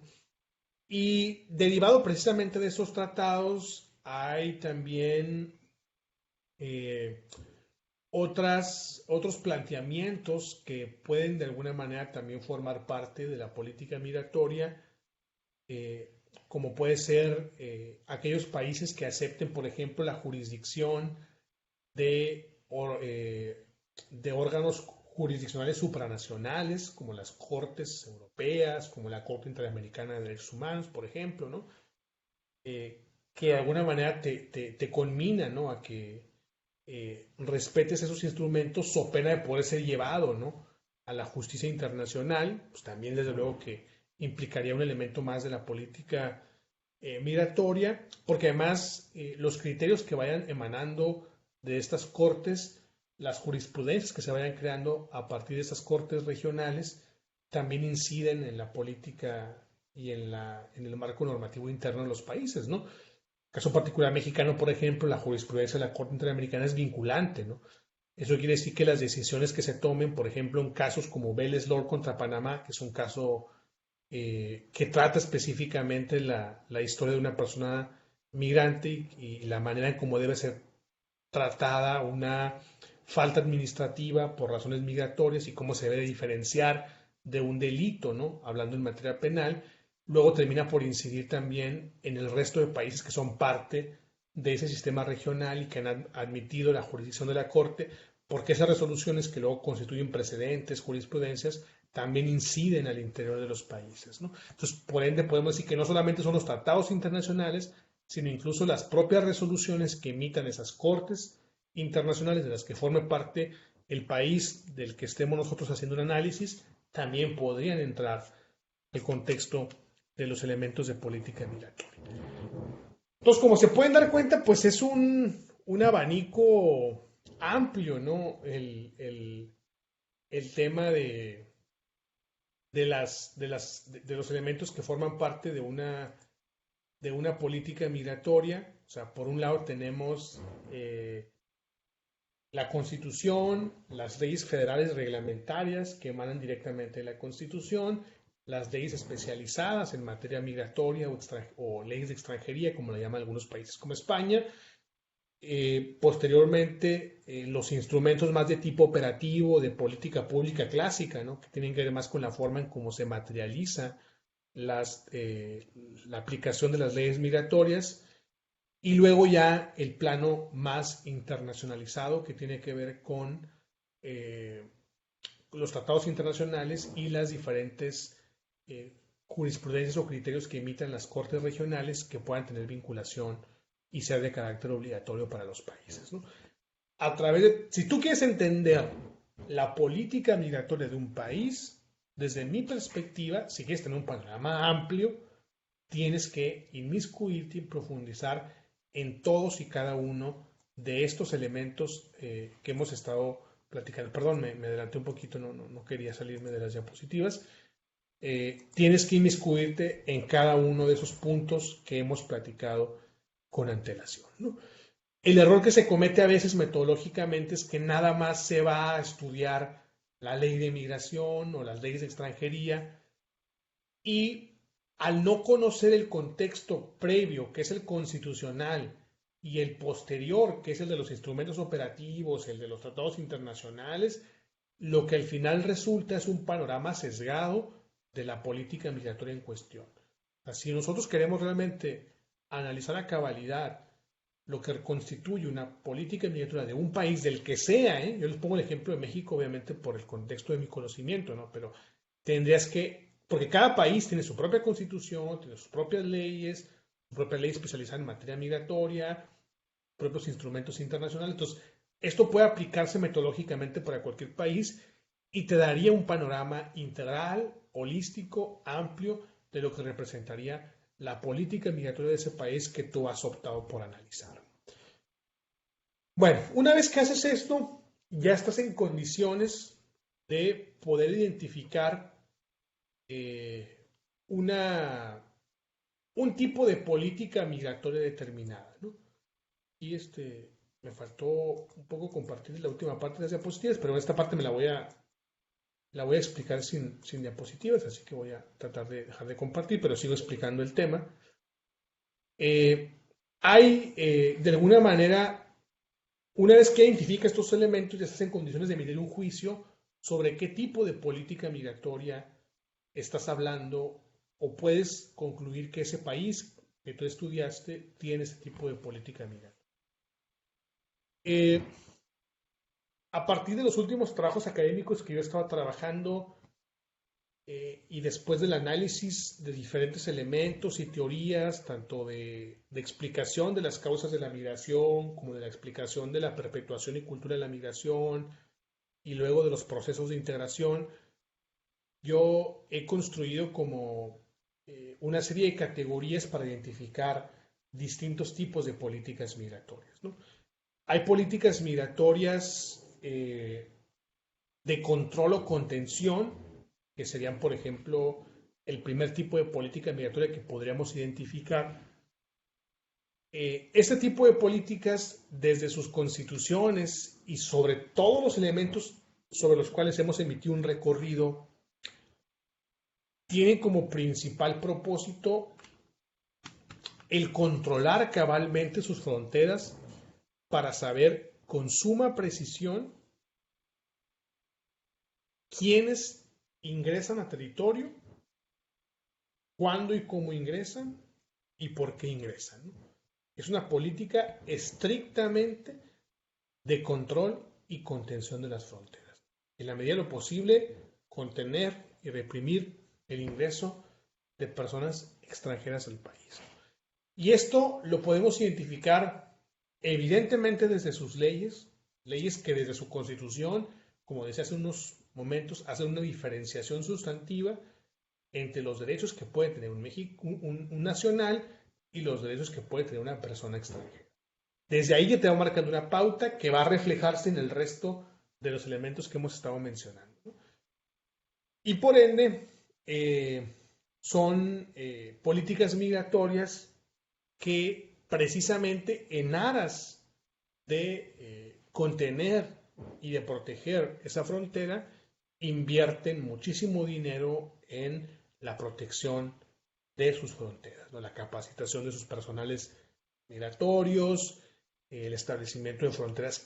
[SPEAKER 2] Y derivado precisamente de esos tratados, hay también eh, otros planteamientos que pueden de alguna manera también formar parte de la política migratoria, eh, como puede ser aquellos países que acepten, por ejemplo, la jurisdicción de, de órganos jurisdiccionales supranacionales, como las Cortes Europeas, como la Corte Interamericana de Derechos Humanos, por ejemplo, ¿no? Que de alguna manera te conmina, ¿no?, a que respetes esos instrumentos, so pena de poder ser llevado, ¿no?, a la justicia internacional. Pues también desde luego que implicaría un elemento más de la política migratoria, porque además los criterios que vayan emanando de estas cortes, las jurisprudencias que se vayan creando a partir de estas cortes regionales, también inciden en la política y en el marco normativo interno de los países, ¿no? Caso particular mexicano, por ejemplo, la jurisprudencia de la Corte Interamericana es vinculante, ¿no? Eso quiere decir que las decisiones que se tomen, por ejemplo, en casos como Vélez Lord contra Panamá, que es un caso que trata específicamente la historia de una persona migrante y la manera en cómo debe ser tratada una falta administrativa por razones migratorias y cómo se debe diferenciar de un delito, ¿no? Hablando en materia penal, luego termina por incidir también en el resto de países que son parte de ese sistema regional y que han admitido la jurisdicción de la Corte, porque esas resoluciones que luego constituyen precedentes, jurisprudencias, también inciden al interior de los países, ¿no? Entonces, por ende, podemos decir que no solamente son los tratados internacionales, sino incluso las propias resoluciones que emitan esas cortes internacionales de las que forme parte el país del que estemos nosotros haciendo un análisis, también podrían entrar en el contexto de los elementos de política migratoria. Entonces, como se pueden dar cuenta, pues es un abanico amplio, ¿no? El tema de los elementos que forman parte de una política migratoria. O sea, por un lado tenemos la Constitución, las leyes federales reglamentarias que emanan directamente de la Constitución, las leyes especializadas en materia migratoria o leyes de extranjería, como la llaman algunos países como España. Posteriormente, los instrumentos más de tipo operativo, de política pública clásica, ¿no? Que tienen que ver más con la forma en cómo se materializa la aplicación de las leyes migratorias. Y luego ya el plano más internacionalizado que tiene que ver con los tratados internacionales y las diferentes jurisprudencias o criterios que emitan las cortes regionales que puedan tener vinculación y ser de carácter obligatorio para los países, ¿no? Si tú quieres entender la política migratoria de un país, desde mi perspectiva, si quieres tener un panorama amplio, tienes que inmiscuirte y profundizar en todos y cada uno de estos elementos que hemos estado platicando. Perdón, me adelanté un poquito, no quería salirme de las diapositivas. Tienes que inmiscuirte en cada uno de esos puntos que hemos platicado con antelación, ¿no? El error que se comete a veces metodológicamente es que nada más se va a estudiar la ley de migración o las leyes de extranjería y al no conocer el contexto previo, que es el constitucional, y el posterior, que es el de los instrumentos operativos, el de los tratados internacionales, lo que al final resulta es un panorama sesgado de la política migratoria en cuestión. Si nosotros queremos realmente analizar a cabalidad lo que constituye una política migratoria de un país, del que sea, yo les pongo el ejemplo de México, obviamente por el contexto de mi conocimiento, ¿no? Pero tendrías que, porque cada país tiene su propia constitución, tiene sus propias leyes, su propia ley especializada en materia migratoria, propios instrumentos internacionales. Entonces, esto puede aplicarse metodológicamente para cualquier país y te daría un panorama integral, holístico, amplio de lo que representaría la política migratoria de ese país que tú has optado por analizar. Bueno, una vez que haces esto, ya estás en condiciones de poder identificar un tipo de política migratoria determinada, ¿no? Y me faltó un poco compartir la última parte de las diapositivas, pero esta parte la voy a explicar sin diapositivas, así que voy a tratar de dejar de compartir, pero sigo explicando el tema. De alguna manera, una vez que identifica estos elementos, ya estás en condiciones de emitir un juicio sobre qué tipo de política migratoria estás hablando, o puedes concluir que ese país que tú estudiaste tiene ese tipo de política migratoria. A partir de los últimos trabajos académicos que yo estaba trabajando y después del análisis de diferentes elementos y teorías, tanto de explicación de las causas de la migración, como de la explicación de la perpetuación y cultura de la migración, y luego de los procesos de integración, yo he construido como una serie de categorías para identificar distintos tipos de políticas migratorias, ¿no? Hay políticas migratorias de control o contención, que serían, por ejemplo, el primer tipo de política migratoria que podríamos identificar. Este tipo de políticas, desde sus constituciones y sobre todos los elementos sobre los cuales hemos emitido un recorrido, tienen como principal propósito el controlar cabalmente sus fronteras para saber con suma precisión quiénes ingresan a territorio, cuándo y cómo ingresan y por qué ingresan, ¿no? Es una política estrictamente de control y contención de las fronteras. En la medida de lo posible, contener y reprimir el ingreso de personas extranjeras al país. Y esto lo podemos identificar evidentemente desde sus leyes que desde su constitución, como decía hace unos momentos, hacen una diferenciación sustantiva entre los derechos que puede tener un nacional y los derechos que puede tener una persona extranjera. Desde ahí ya te va marcando una pauta que va a reflejarse en el resto de los elementos que hemos estado mencionando, ¿no? Y por ende, son políticas migratorias que precisamente en aras de contener y de proteger esa frontera, invierten muchísimo dinero en la protección de sus fronteras, ¿no? La capacitación de sus personales migratorios, el establecimiento de fronteras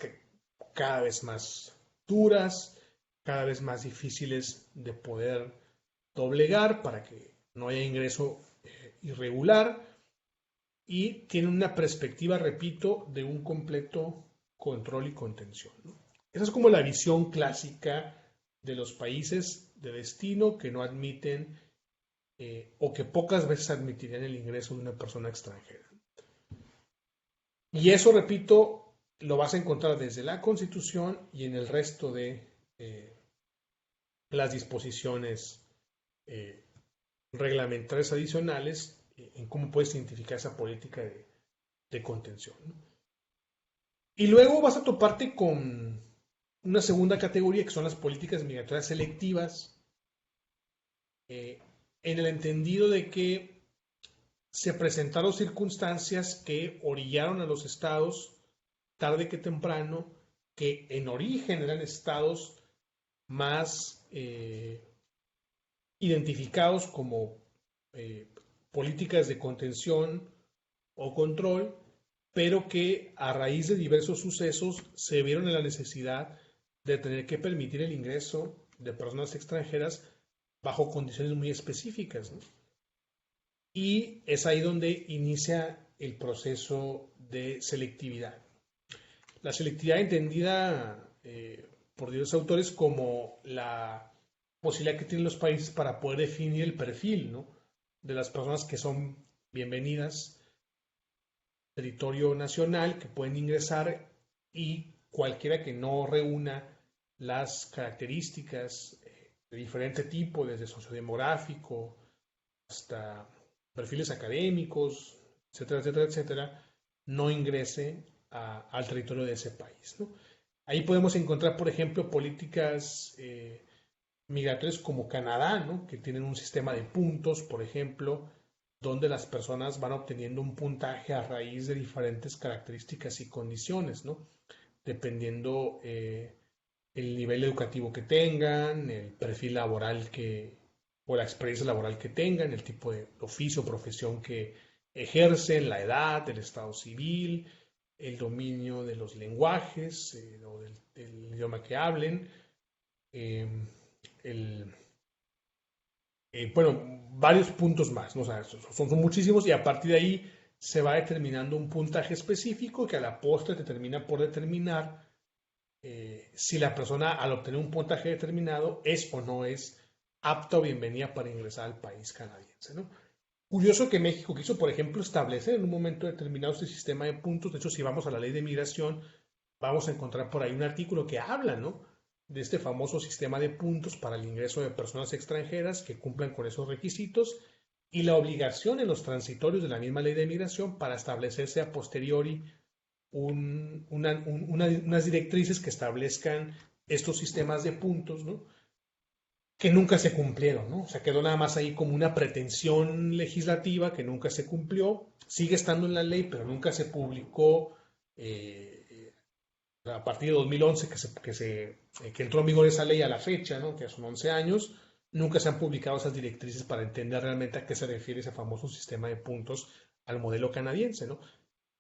[SPEAKER 2] cada vez más duras, cada vez más difíciles de poder doblegar para que no haya ingreso irregular, y tienen una perspectiva, repito, de un completo control y contención, ¿no? Esa es como la visión clásica de los países de destino que no admiten o que pocas veces admitirían el ingreso de una persona extranjera. Y eso, repito, lo vas a encontrar desde la Constitución y en el resto de las disposiciones reglamentarias adicionales en cómo puedes identificar esa política de contención, ¿no? Y luego vas a toparte con una segunda categoría que son las políticas migratorias selectivas, en el entendido de que se presentaron circunstancias que orillaron a los estados, tarde que temprano, que en origen eran estados más identificados como políticas de contención o control, pero que a raíz de diversos sucesos se vieron en la necesidad de tener que permitir el ingreso de personas extranjeras bajo condiciones muy específicas, ¿no? Y es ahí donde inicia el proceso de selectividad. La selectividad entendida por diversos autores como la posibilidad que tienen los países para poder definir el perfil, ¿no?, de las personas que son bienvenidas al territorio nacional, que pueden ingresar, y cualquiera que no reúna las características de diferente tipo, desde sociodemográfico hasta perfiles académicos, etcétera, etcétera, etcétera, no ingrese al territorio de ese país, ¿no? Ahí podemos encontrar, por ejemplo, políticas migratorias como Canadá, ¿no?, que tienen un sistema de puntos, por ejemplo, donde las personas van obteniendo un puntaje a raíz de diferentes características y condiciones, ¿no?, dependiendo el nivel educativo que tengan, el perfil laboral o la experiencia laboral que tengan, el tipo de oficio o profesión que ejercen, la edad, el estado civil, el dominio de los lenguajes o del idioma que hablen, bueno, varios puntos más, ¿no? O sea, son muchísimos, y a partir de ahí se va determinando un puntaje específico que a la postre te termina por determinar si la persona, al obtener un puntaje determinado, es o no es apta o bienvenida para ingresar al país canadiense, ¿no? Curioso que México quiso, por ejemplo, establecer en un momento determinado este sistema de puntos. De hecho, si vamos a la ley de migración, vamos a encontrar por ahí un artículo que habla, ¿no?, de este famoso sistema de puntos para el ingreso de personas extranjeras que cumplan con esos requisitos, y la obligación en los transitorios de la misma ley de migración para establecerse a posteriori unas directrices que establezcan estos sistemas de puntos, ¿no? Que nunca se cumplieron, ¿no? O sea, quedó nada más ahí como una pretensión legislativa que nunca se cumplió, sigue estando en la ley, pero nunca se publicó a partir de 2011 que entró en vigor esa ley a la fecha, ¿no? Que son 11 años, nunca se han publicado esas directrices para entender realmente a qué se refiere ese famoso sistema de puntos al modelo canadiense, ¿no?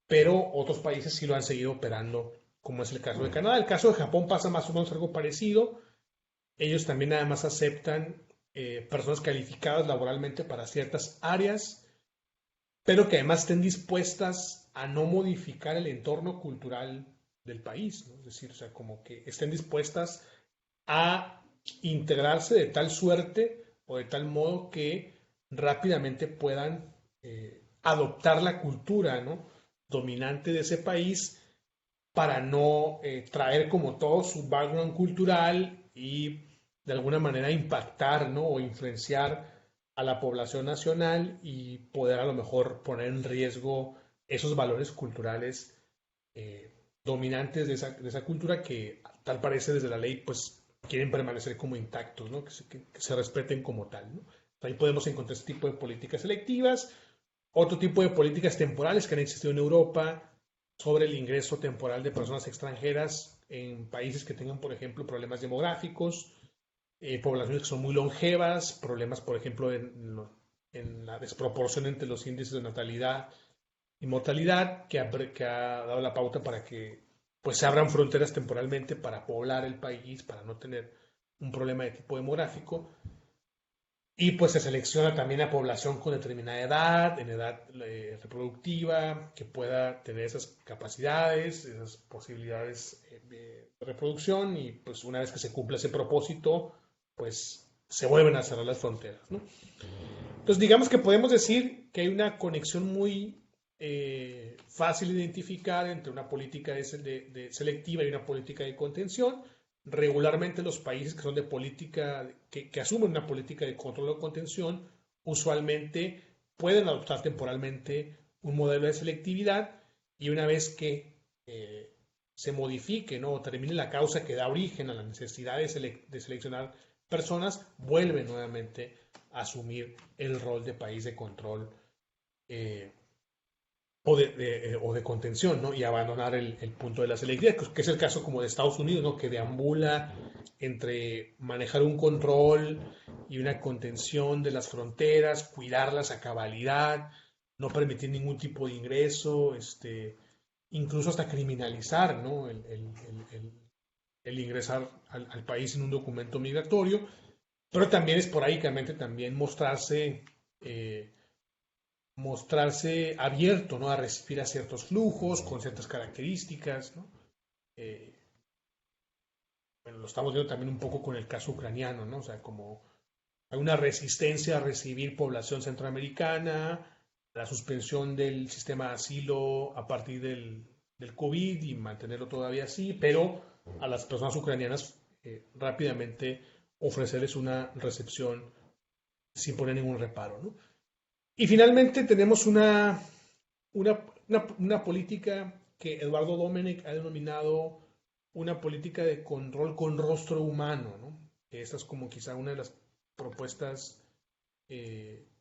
[SPEAKER 2] Pero otros países sí lo han seguido operando, como es el caso de Canadá. El caso de Japón pasa más o menos algo parecido. Ellos también nada más aceptan personas calificadas laboralmente para ciertas áreas, pero que además estén dispuestas a no modificar el entorno cultural del país, ¿no? Es decir, o sea, como que estén dispuestas a integrarse de tal suerte o de tal modo que rápidamente puedan adoptar la cultura, ¿no? Dominante de ese país para no traer como todo su background cultural y de alguna manera impactar, ¿no? O influenciar a la población nacional y poder a lo mejor poner en riesgo esos valores culturales dominantes de esa cultura que tal parece desde la ley pues quieren permanecer como intactos, ¿no? Que se respeten como tal, ¿no? Ahí podemos encontrar este tipo de políticas selectivas, otro tipo de políticas temporales que han existido en Europa sobre el ingreso temporal de personas extranjeras en países que tengan, por ejemplo, problemas demográficos, poblaciones que son muy longevas, problemas, por ejemplo, en la desproporción entre los índices de natalidad y mortalidad, que ha dado la pauta para que pues, se abran fronteras temporalmente para poblar el país, para no tener un problema de tipo demográfico. Y pues se selecciona también a población con determinada edad, en edad reproductiva, que pueda tener esas capacidades, esas posibilidades de reproducción y pues una vez que se cumpla ese propósito, pues se vuelven a cerrar las fronteras, ¿no? Entonces digamos que podemos decir que hay una conexión muy fácil de identificar entre una política de selectiva y una política de contención. Regularmente los países que son de política, que asumen una política de control o contención, usualmente pueden adoptar temporalmente un modelo de selectividad y una vez que se modifique, ¿no? O termine la causa que da origen a la necesidad de seleccionar personas, vuelven nuevamente a asumir el rol de país de control o de contención, ¿no? Y abandonar el punto de la selectividad, que es el caso como de Estados Unidos, ¿no? Que deambula entre manejar un control y una contención de las fronteras, cuidarlas a cabalidad, no permitir ningún tipo de ingreso, incluso hasta criminalizar, ¿no? El ingresar al país en un documento migratorio, pero también esporádicamente también mostrarse abierto, ¿no? A recibir a ciertos flujos con ciertas características, ¿no? Bueno, lo estamos viendo también un poco con el caso ucraniano, ¿no? O sea, como hay una resistencia a recibir población centroamericana, la suspensión del sistema de asilo a partir del COVID y mantenerlo todavía así, pero a las personas ucranianas rápidamente ofrecerles una recepción sin poner ningún reparo, ¿no? Y finalmente tenemos una política que Eduardo Domenech ha denominado una política de control con rostro humano, ¿no? Esta es como quizá una de las propuestas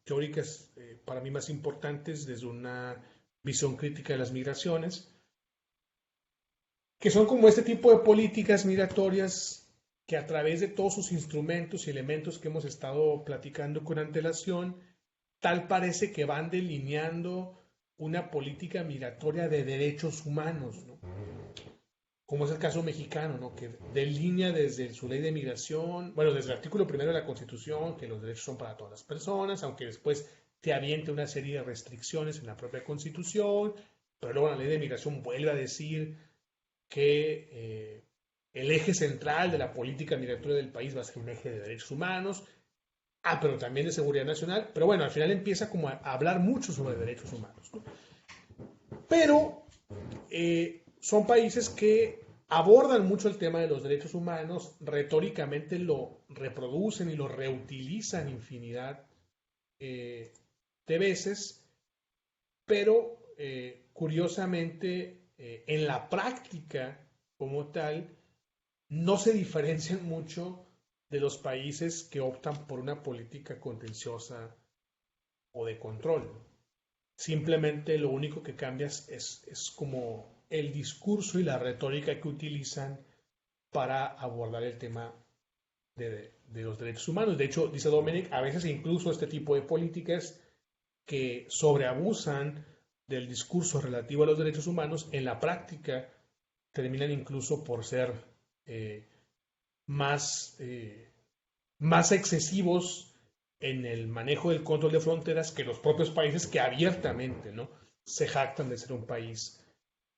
[SPEAKER 2] teóricas para mí más importantes desde una visión crítica de las migraciones, que son como este tipo de políticas migratorias que a través de todos sus instrumentos y elementos que hemos estado platicando con antelación, tal parece que van delineando una política migratoria de derechos humanos, ¿no? Como es el caso mexicano, ¿no? Que delinea desde su ley de migración, bueno, desde el artículo primero de la Constitución, que los derechos son para todas las personas, aunque después te aviente una serie de restricciones en la propia Constitución, pero luego la ley de migración vuelve a decir que el eje central de la política migratoria del país va a ser un eje de derechos humanos, pero también de seguridad nacional, pero bueno, al final empieza como a hablar mucho sobre derechos humanos, ¿no? Pero son países que abordan mucho el tema de los derechos humanos, retóricamente lo reproducen y lo reutilizan infinidad de veces, pero curiosamente en la práctica como tal no se diferencian mucho de los países que optan por una política contenciosa o de control. Simplemente lo único que cambia es como el discurso y la retórica que utilizan para abordar el tema de los derechos humanos. De hecho, dice Dominic, a veces incluso este tipo de políticas que sobreabusan del discurso relativo a los derechos humanos, en la práctica terminan incluso por ser eh, más, más excesivos en el manejo del control de fronteras que los propios países que abiertamente, ¿no?, se jactan de ser un país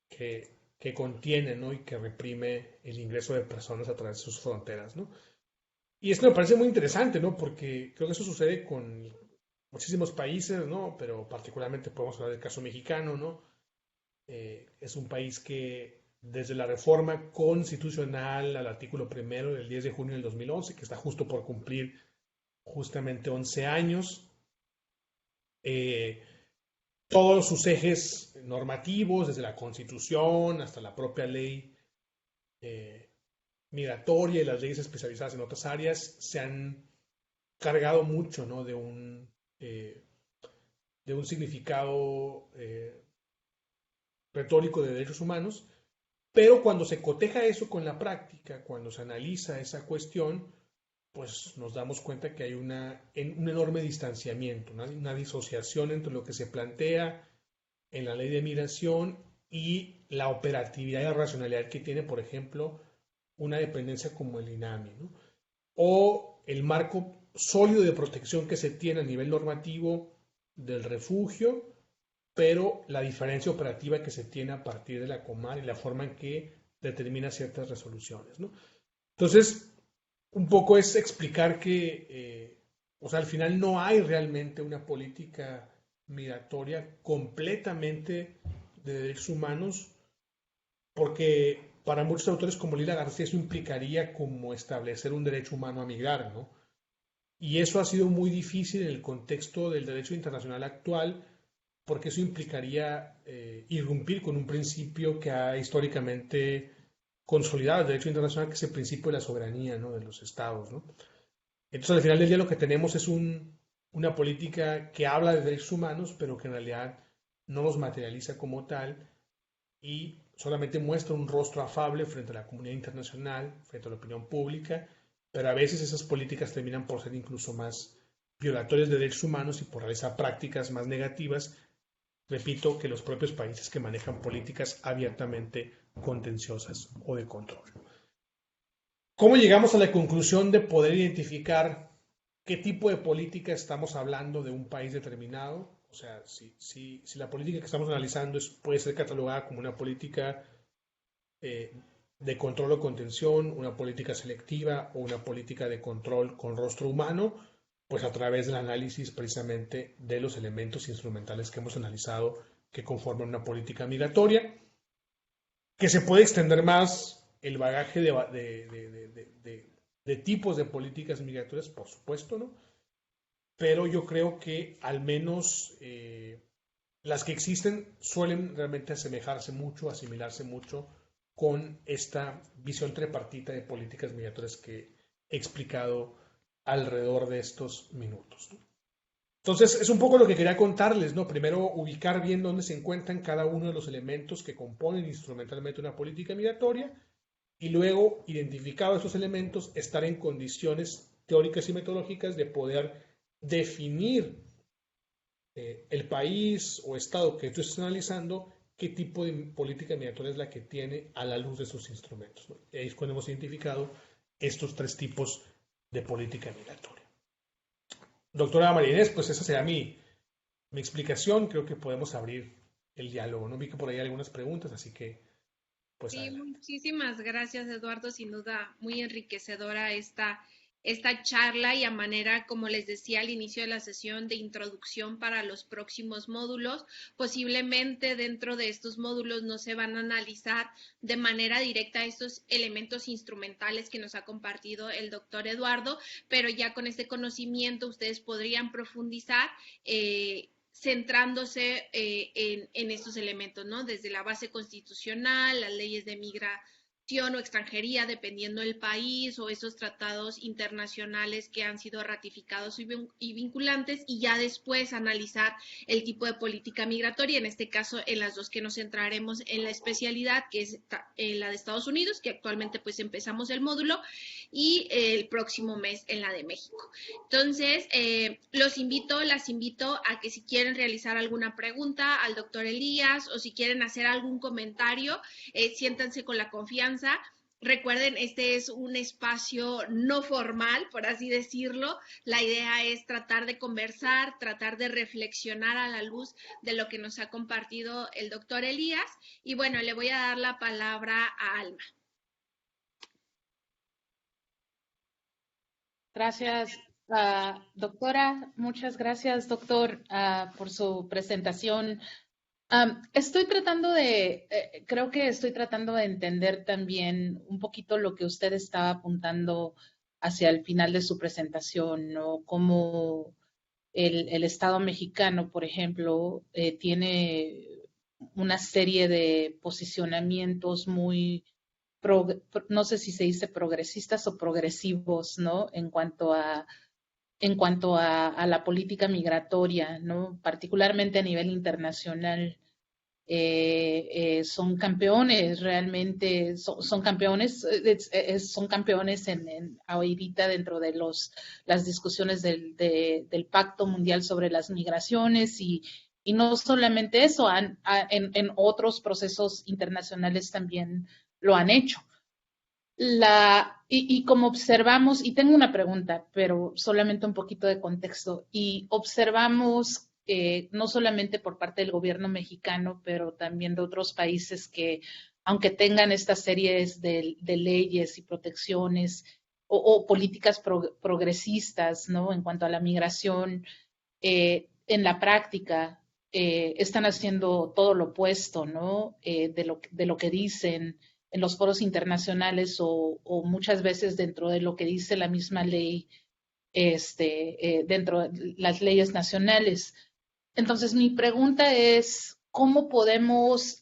[SPEAKER 2] que contiene, ¿no?, y que reprime el ingreso de personas a través de sus fronteras, ¿no? Y esto me parece muy interesante, ¿no? Porque creo que eso sucede con muchísimos países, ¿no? Pero particularmente podemos hablar del caso mexicano, ¿no? Es un país que desde la reforma constitucional al artículo primero del 10 de junio del 2011, que está justo por cumplir justamente 11 años, eh, todos sus ejes normativos, desde la Constitución hasta la propia ley eh, migratoria y las leyes especializadas en otras áreas, se han cargado mucho, ¿no?, de un significado retórico de derechos humanos, pero cuando se coteja eso con la práctica, cuando se analiza esa cuestión, pues nos damos cuenta que hay un enorme distanciamiento, una disociación entre lo que se plantea en la ley de migración y la operatividad y la racionalidad que tiene, por ejemplo, una dependencia como el INAMI, ¿no?, o el marco sólido de protección que se tiene a nivel normativo del refugio, pero la diferencia operativa que se tiene a partir de la Comar y la forma en que determina ciertas resoluciones, ¿no? Entonces, un poco es explicar que, o sea, al final no hay realmente una política migratoria completamente de derechos humanos, porque para muchos autores como Lila García eso implicaría como establecer un derecho humano a migrar, ¿no? Y eso ha sido muy difícil en el contexto del derecho internacional actual, porque eso implicaría irrumpir con un principio que ha históricamente consolidado el derecho internacional, que es el principio de la soberanía, ¿no?, de los estados, ¿no? Entonces, al final del día lo que tenemos es una política que habla de derechos humanos, pero que en realidad no los materializa como tal y solamente muestra un rostro afable frente a la comunidad internacional, frente a la opinión pública, pero a veces esas políticas terminan por ser incluso más violatorias de derechos humanos y por realizar prácticas más negativas, repito, que los propios países que manejan políticas abiertamente contenciosas o de control. ¿Cómo llegamos a la conclusión de poder identificar qué tipo de política estamos hablando de un país determinado? O sea, si la política que estamos analizando puede ser catalogada como una política eh, de control o contención, una política selectiva o una política de control con rostro humano, pues a través del análisis precisamente de los elementos instrumentales que hemos analizado que conforman una política migratoria, que se puede extender más el bagaje de tipos de políticas migratorias, por supuesto, ¿no? Pero yo creo que al menos las que existen suelen realmente asemejarse mucho, asimilarse mucho con esta visión tripartita de políticas migratorias que he explicado alrededor de estos minutos, ¿no? Entonces, es un poco lo que quería contarles, ¿no? Primero, ubicar bien dónde se encuentran cada uno de los elementos que componen instrumentalmente una política migratoria y luego, identificados esos elementos, estar en condiciones teóricas y metodológicas de poder definir el país o estado que tú estés analizando, qué tipo de política migratoria es la que tiene a la luz de sus instrumentos, ¿no? Y ahí es cuando hemos identificado estos tres tipos de política migratoria. Doctora María Inés, pues esa será mi explicación. Creo que podemos abrir el diálogo, ¿no? Vi que por ahí hay algunas preguntas, así que pues
[SPEAKER 1] Sí,
[SPEAKER 2] adelante.
[SPEAKER 1] muchísimas gracias, Eduardo. Sin duda, muy enriquecedora esta charla y a manera, como les decía al inicio de la sesión, de introducción para los próximos módulos. Posiblemente dentro de estos módulos no se van a analizar de manera directa estos elementos instrumentales que nos ha compartido el doctor Eduardo, pero ya con este conocimiento ustedes podrían profundizar centrándose en estos elementos, ¿no? Desde la base constitucional, las leyes de migración o extranjería, dependiendo del país, o esos tratados internacionales que han sido ratificados y vinculantes, y ya después analizar el tipo de política migratoria, en este caso en las dos que nos centraremos en la especialidad, que es la de Estados Unidos, que actualmente pues empezamos el módulo, y el próximo mes en la de México. Entonces, las invito a que si quieren realizar alguna pregunta al doctor Elías o si quieren hacer algún comentario, siéntanse con la confianza. Recuerden, este es un espacio no formal, por así decirlo. La idea es tratar de conversar, tratar de reflexionar a la luz de lo que nos ha compartido el doctor Elías. Y bueno, le voy a dar la palabra a Alma.
[SPEAKER 3] Gracias, doctora. Muchas gracias, doctor, por su presentación. Creo que estoy tratando de entender también un poquito lo que usted estaba apuntando hacia el final de su presentación, ¿no? Cómo el Estado mexicano, por ejemplo, tiene una serie de posicionamientos muy no sé si se dice progresistas o progresivos, ¿no? En cuanto a la política migratoria, ¿no? Particularmente a nivel internacional. Son campeones realmente, son campeones, son campeones ahorita dentro de las discusiones del Pacto Mundial sobre las Migraciones y no solamente eso, en otros procesos internacionales también lo han hecho. Y como observamos, y tengo una pregunta, pero solamente un poquito de contexto, y observamos no solamente por parte del gobierno mexicano, pero también de otros países que, aunque tengan estas series de leyes y protecciones o políticas progresistas, ¿no? En cuanto a la migración, en la práctica están haciendo todo lo opuesto, ¿no? De lo que dicen en los foros internacionales o muchas veces dentro de lo que dice la misma ley, dentro de las leyes nacionales. Entonces, mi pregunta es, ¿cómo podemos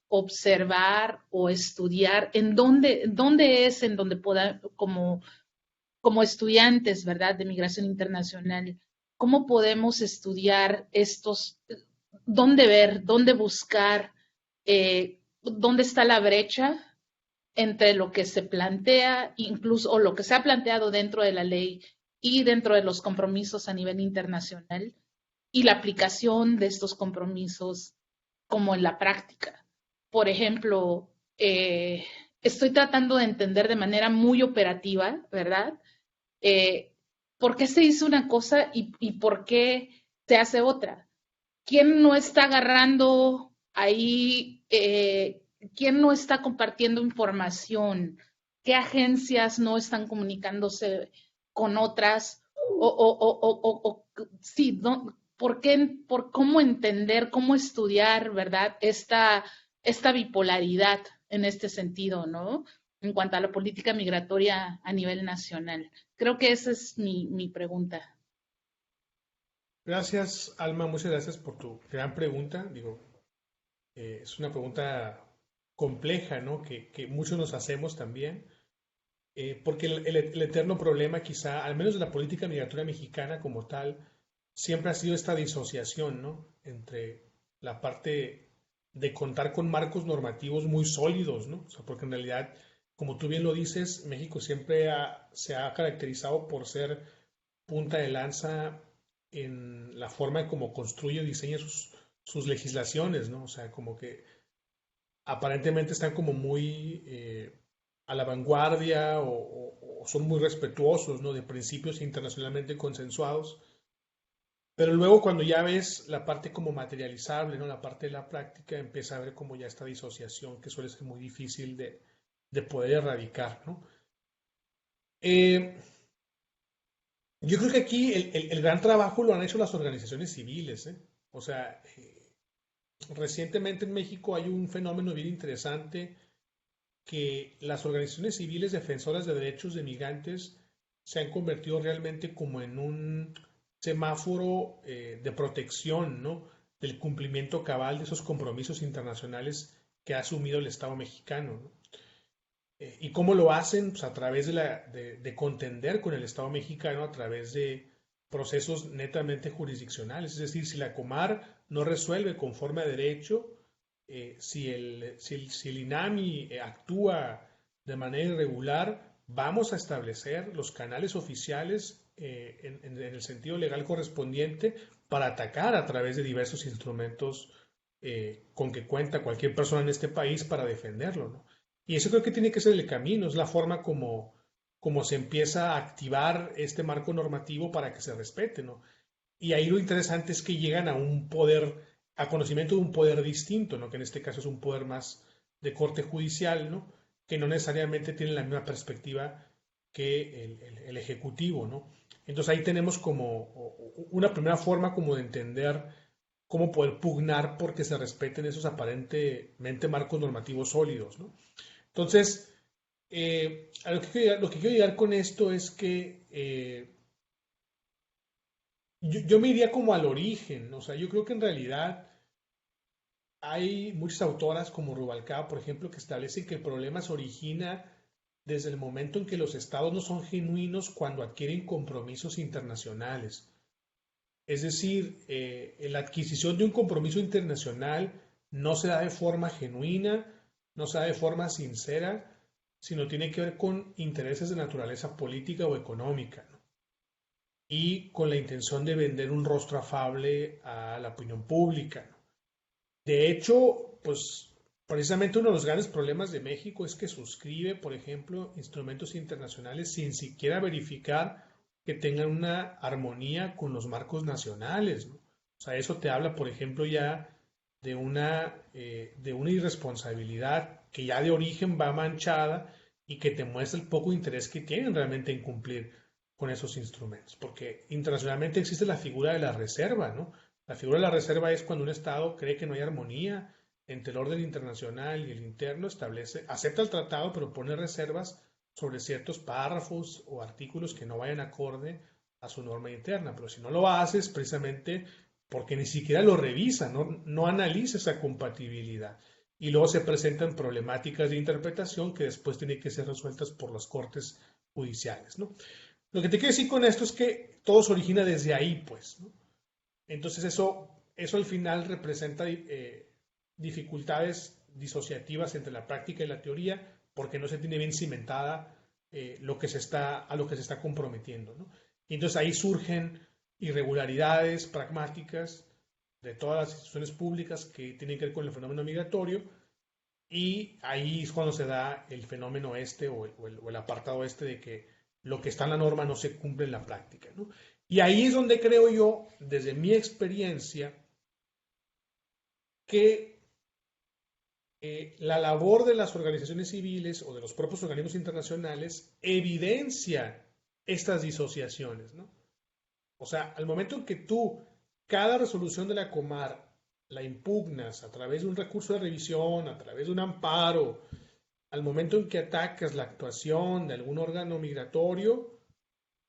[SPEAKER 3] observar o estudiar en donde pueda, como estudiantes, ¿verdad?, de migración internacional, cómo podemos estudiar dónde ver, dónde buscar, dónde está la brecha entre lo que se plantea, incluso, o lo que se ha planteado dentro de la ley y dentro de los compromisos a nivel internacional y la aplicación de estos compromisos como en la práctica. Por ejemplo, estoy tratando de entender de manera muy operativa, ¿verdad? ¿Por qué se hizo una cosa y por qué se hace otra? ¿Quién no está agarrando ahí? ¿Quién no está compartiendo información? ¿Qué agencias no están comunicándose con otras? Sí, no, por cómo entender, cómo estudiar, ¿verdad? Esta bipolaridad en este sentido, ¿no? En cuanto a la política migratoria a nivel nacional. Creo que esa es mi pregunta.
[SPEAKER 2] Gracias, Alma, muchas gracias por tu gran pregunta. Digo, es una pregunta compleja, ¿no? Que muchos nos hacemos también, porque el eterno problema quizá, al menos de la política migratoria mexicana como tal, siempre ha sido esta disociación, ¿no? Entre la parte de contar con marcos normativos muy sólidos, ¿no? O sea, porque en realidad, como tú bien lo dices, México siempre se ha caracterizado por ser punta de lanza en la forma en cómo construye y diseña sus legislaciones, ¿no? O sea, como que aparentemente están como muy a la vanguardia o son muy respetuosos, ¿no? De principios internacionalmente consensuados. Pero luego cuando ya ves la parte como materializable, ¿no? La parte de la práctica, empieza a ver como ya esta disociación que suele ser muy difícil de poder erradicar, ¿no? Eh, yo creo que aquí el gran trabajo lo han hecho las organizaciones civiles, ¿eh? O sea, recientemente en México hay un fenómeno bien interesante que las organizaciones civiles defensoras de derechos de migrantes se han convertido realmente como en un semáforo de protección, ¿no? Del cumplimiento cabal de esos compromisos internacionales que ha asumido el Estado mexicano, ¿no? ¿Y cómo lo hacen? Pues a través de contender con el Estado mexicano, a través de procesos netamente jurisdiccionales. Es decir, si la Comar no resuelve conforme a derecho, si el INAMI actúa de manera irregular, vamos a establecer los canales oficiales en el sentido legal correspondiente para atacar a través de diversos instrumentos con que cuenta cualquier persona en este país para defenderlo, ¿no? Y eso creo que tiene que ser el camino, es la forma como se empieza a activar este marco normativo para que se respete, ¿no? Y ahí lo interesante es que llegan a un poder, a conocimiento de un poder distinto, ¿no? Que en este caso es un poder más de corte judicial, ¿no? Que no necesariamente tiene la misma perspectiva que el Ejecutivo, ¿no? Entonces ahí tenemos como una primera forma como de entender cómo poder pugnar porque se respeten esos aparentemente marcos normativos sólidos, ¿no? Entonces, a lo que quiero llegar con esto es que yo me iría como al origen, o sea, yo creo que en realidad hay muchas autoras como Rubalcaba, por ejemplo, que establecen que el problema se origina desde el momento en que los estados no son genuinos cuando adquieren compromisos internacionales. Es decir, la adquisición de un compromiso internacional no se da de forma genuina, no se da de forma sincera, sino tiene que ver con intereses de naturaleza política o económica, ¿no? Y con la intención de vender un rostro afable a la opinión pública, ¿no? De hecho, pues precisamente uno de los grandes problemas de México es que suscribe, por ejemplo, instrumentos internacionales sin siquiera verificar que tengan una armonía con los marcos nacionales, ¿no? O sea, eso te habla, por ejemplo, ya de una irresponsabilidad que ya de origen va manchada y que te muestra el poco interés que tienen realmente en cumplir con esos instrumentos. Porque internacionalmente existe la figura de la reserva, ¿no? La figura de la reserva es cuando un Estado cree que no hay armonía entre el orden internacional y el interno, acepta el tratado, pero pone reservas sobre ciertos párrafos o artículos que no vayan acorde a su norma interna. Pero si no lo haces, precisamente porque ni siquiera lo revisa, no analiza esa compatibilidad. Y luego se presentan problemáticas de interpretación que después tienen que ser resueltas por las cortes judiciales, ¿no? Lo que te quiero decir con esto es que todo se origina desde ahí, pues, ¿no? Entonces eso al final representa dificultades disociativas entre la práctica y la teoría porque no se tiene bien cimentada a lo que se está comprometiendo, ¿no? Y entonces ahí surgen irregularidades pragmáticas de todas las instituciones públicas que tienen que ver con el fenómeno migratorio y ahí es cuando se da el fenómeno este o el apartado este de que lo que está en la norma no se cumple en la práctica, ¿no? Y ahí es donde creo yo, desde mi experiencia, que la labor de las organizaciones civiles o de los propios organismos internacionales evidencia estas disociaciones, ¿no? O sea, al momento en que tú, cada resolución de la Comar la impugnas a través de un recurso de revisión, a través de un amparo, al momento en que atacas la actuación de algún órgano migratorio,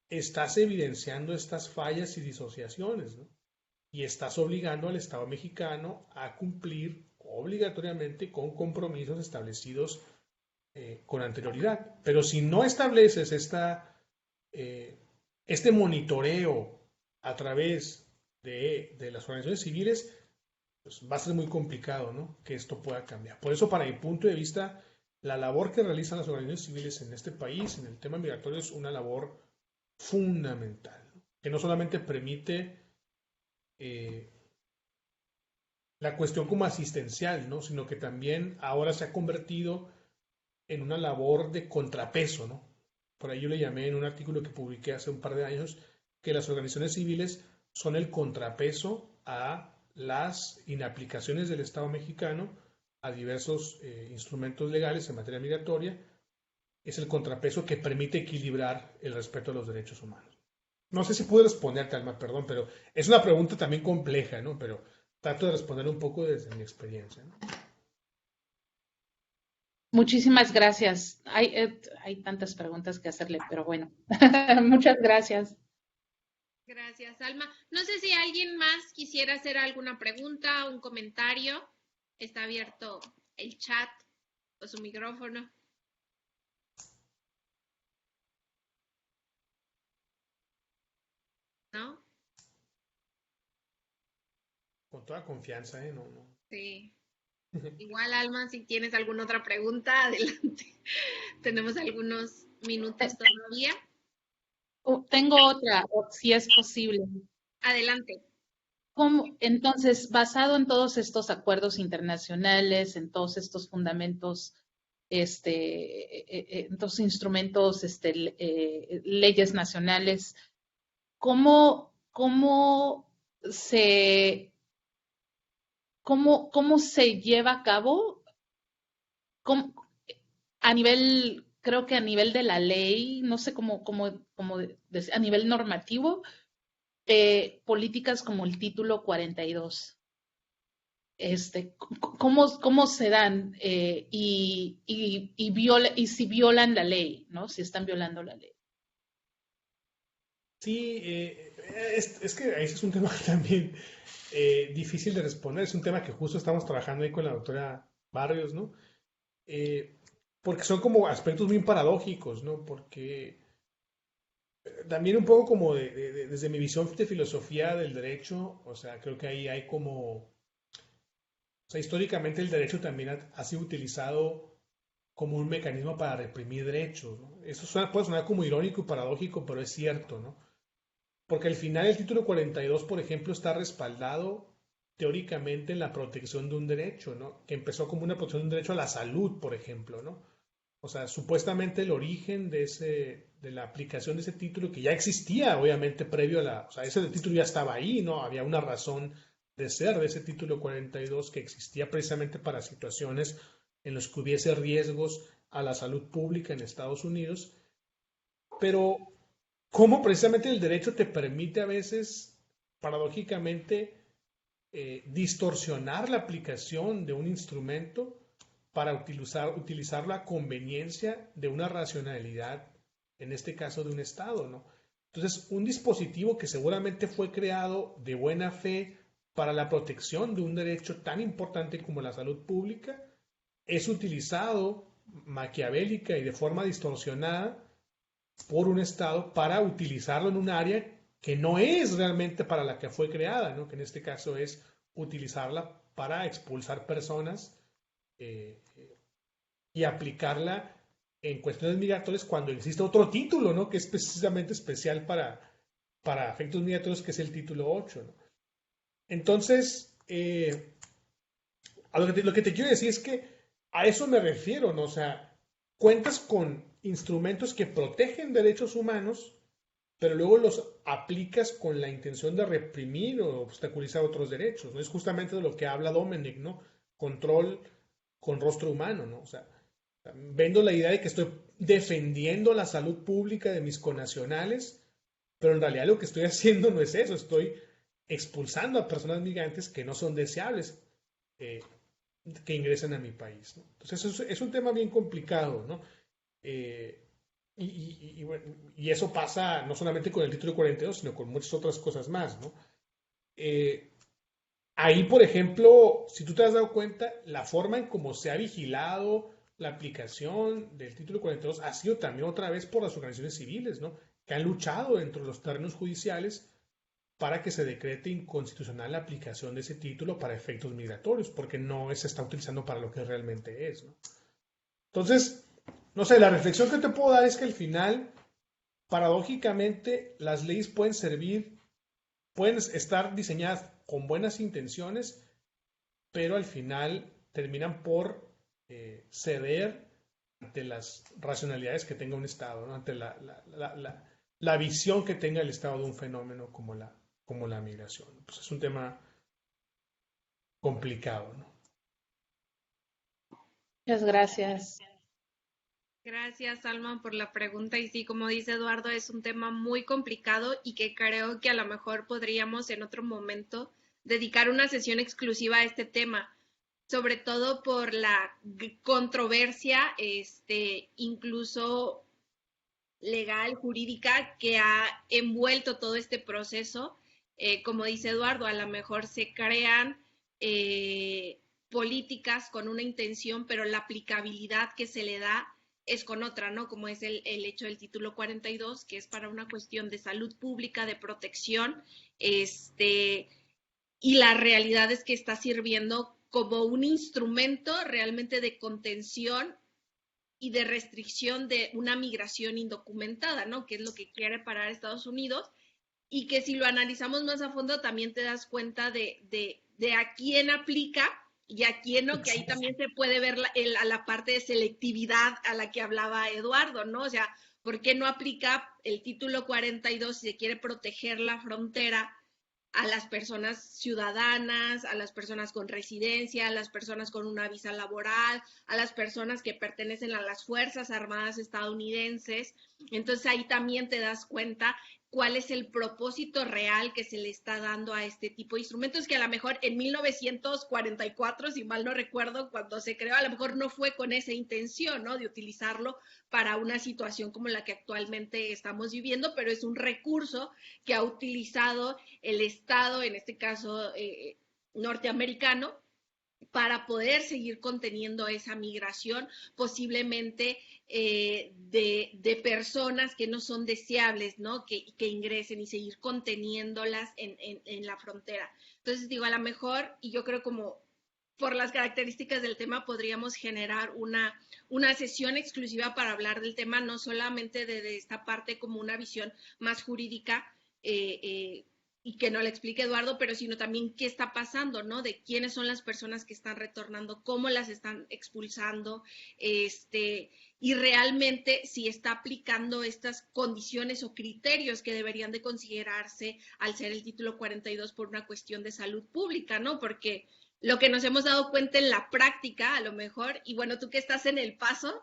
[SPEAKER 2] estás evidenciando estas fallas y disociaciones, ¿no? Y estás obligando al Estado mexicano a cumplir obligatoriamente con compromisos establecidos con anterioridad. Pero si no estableces este monitoreo a través de las organizaciones civiles, pues va a ser muy complicado, ¿no? Que esto pueda cambiar. Por eso, para mi punto de vista, la labor que realizan las organizaciones civiles en este país, en el tema migratorio, es una labor fundamental, ¿no? Que no solamente permite la cuestión como asistencial, ¿no? Sino que también ahora se ha convertido en una labor de contrapeso, ¿no? Por ahí yo le llamé en un artículo que publiqué hace un par de años que las organizaciones civiles son el contrapeso a las inaplicaciones del Estado mexicano a diversos instrumentos legales en materia migratoria. Es el contrapeso que permite equilibrar el respeto a los derechos humanos. No sé si pude responderte, Alma, perdón, pero es una pregunta también compleja, ¿no? Pero trato de responder un poco desde mi experiencia, ¿no?
[SPEAKER 3] Muchísimas gracias. Hay tantas preguntas que hacerle, pero bueno, muchas gracias.
[SPEAKER 1] Gracias, Alma. No sé si alguien más quisiera hacer alguna pregunta, un comentario. Está abierto el chat o su micrófono, ¿no?
[SPEAKER 2] Con toda confianza, ¿eh? No, no.
[SPEAKER 1] Sí. Igual, Alma, si tienes alguna otra pregunta, adelante. Tenemos algunos minutos todavía.
[SPEAKER 3] Tengo otra, si es posible.
[SPEAKER 1] Adelante.
[SPEAKER 3] Entonces, basado en todos estos acuerdos internacionales, en todos estos fundamentos, en todos instrumentos, leyes nacionales, ¿cómo se, cómo se lleva a cabo? ¿Cómo- a nivel, creo que a nivel de la ley, no sé a nivel normativo, políticas como el título 42. ¿Cómo se dan y si violan la ley, ¿no? Si están violando la ley.
[SPEAKER 2] Sí, es que ese es un tema también difícil de responder. Es un tema que justo estamos trabajando ahí con la doctora Barrios, ¿no? Eh, Porque son como aspectos muy paradójicos, ¿no? Porque también un poco como desde mi visión de filosofía del derecho, o sea, creo que ahí hay como, o sea, históricamente el derecho también ha sido utilizado como un mecanismo para reprimir derechos, ¿no? Eso puede sonar como irónico y paradójico, pero es cierto, ¿no? Porque al final el título 42, por ejemplo, está respaldado teóricamente en la protección de un derecho, ¿no? Que empezó como una protección de un derecho a la salud, por ejemplo, ¿no? O sea, supuestamente el origen de la aplicación de ese título, que ya existía, obviamente, previo a o sea, ese título ya estaba ahí, ¿no? Había una razón de ser de ese título 42 que existía precisamente para situaciones en las que hubiese riesgos a la salud pública en Estados Unidos, pero cómo precisamente el derecho te permite a veces, paradójicamente, distorsionar la aplicación de un instrumento para utilizar la conveniencia de una racionalidad, en este caso de un Estado, ¿no? Entonces, un dispositivo que seguramente fue creado de buena fe para la protección de un derecho tan importante como la salud pública, es utilizado maquiavélica y de forma distorsionada por un Estado para utilizarlo en un área que no es realmente para la que fue creada, ¿no? Que en este caso es utilizarla para expulsar personas eh, y aplicarla en cuestiones migratorias cuando existe otro título, ¿no? Que es precisamente especial para efectos migratorios, que es el título 8, ¿no? Entonces, a lo que te quiero decir es que a eso me refiero, ¿no? O sea, cuentas con instrumentos que protegen derechos humanos, pero luego los aplicas con la intención de reprimir o obstaculizar otros derechos, ¿no? Es justamente de lo que habla Dominic, ¿no? Control con rostro humano, ¿no? O sea, vendo la idea de que estoy defendiendo la salud pública de mis connacionales, pero en realidad lo que estoy haciendo no es eso, estoy expulsando a personas migrantes que no son deseables eh, que ingresen a mi país, ¿no? Entonces es un tema bien complicado, ¿no? Eh, y eso pasa no solamente con el título 42, sino con muchas otras cosas más, ¿no? Eh, Ahí, por ejemplo, si tú te has dado cuenta, la forma en cómo se ha vigilado la aplicación del título 42 ha sido también otra vez por las organizaciones civiles, ¿no? Que han luchado dentro de los terrenos judiciales para que se decrete inconstitucional la aplicación de ese título para efectos migratorios, porque no se está utilizando para lo que realmente es, ¿no? Entonces, no sé, la reflexión que te puedo dar es que al final, paradójicamente, las leyes pueden estar diseñadas con buenas intenciones, pero al final terminan por ceder ante las racionalidades que tenga un Estado, ¿no? Ante la visión que tenga el Estado de un fenómeno como la migración. Pues es un tema complicado, ¿no?
[SPEAKER 3] Muchas gracias.
[SPEAKER 1] Gracias, Alma, por la pregunta. Y sí, como dice Eduardo, es un tema muy complicado y que creo que a lo mejor podríamos en otro momento dedicar una sesión exclusiva a este tema, sobre todo por la controversia, incluso legal, jurídica, que ha envuelto todo este proceso. Como dice Eduardo, a lo mejor se crean políticas con una intención, pero la aplicabilidad que se le da es con otra, ¿no? Como es el hecho del título 42, que es para una cuestión de salud pública, de protección, y la realidad es que está sirviendo como un instrumento realmente de contención y de restricción de una migración indocumentada, ¿no? Que es lo que quiere parar Estados Unidos, y que si lo analizamos más a fondo también te das cuenta de a quién aplica y a quién no, que ahí también se puede ver a la parte de selectividad a la que hablaba Eduardo, ¿no? O sea, ¿por qué no aplica el título 42 si se quiere proteger la frontera a las personas ciudadanas, a las personas con residencia, a las personas con una visa laboral, a las personas que pertenecen a las Fuerzas Armadas estadounidenses? Entonces ahí también te das cuenta cuál es el propósito real que se le está dando a este tipo de instrumentos, que a lo mejor en 1944, si mal no recuerdo, cuando se creó, a lo mejor no fue con esa intención, ¿no? De utilizarlo para una situación como la que actualmente estamos viviendo, pero es un recurso que ha utilizado el Estado, en este caso norteamericano, para poder seguir conteniendo esa migración, posiblemente de personas que no son deseables, ¿no? Que ingresen y seguir conteniéndolas en la frontera. Entonces, digo, a lo mejor, y yo creo como por las características del tema, podríamos generar una sesión exclusiva para hablar del tema, no solamente de esta parte como una visión más jurídica, y que no le explique Eduardo, pero sino también qué está pasando, ¿no? De quiénes son las personas que están retornando, cómo las están expulsando, y realmente si está aplicando estas condiciones o criterios que deberían de considerarse al ser el título 42 por una cuestión de salud pública, ¿no? Porque lo que nos hemos dado cuenta en la práctica, a lo mejor, y bueno, tú que estás en El Paso,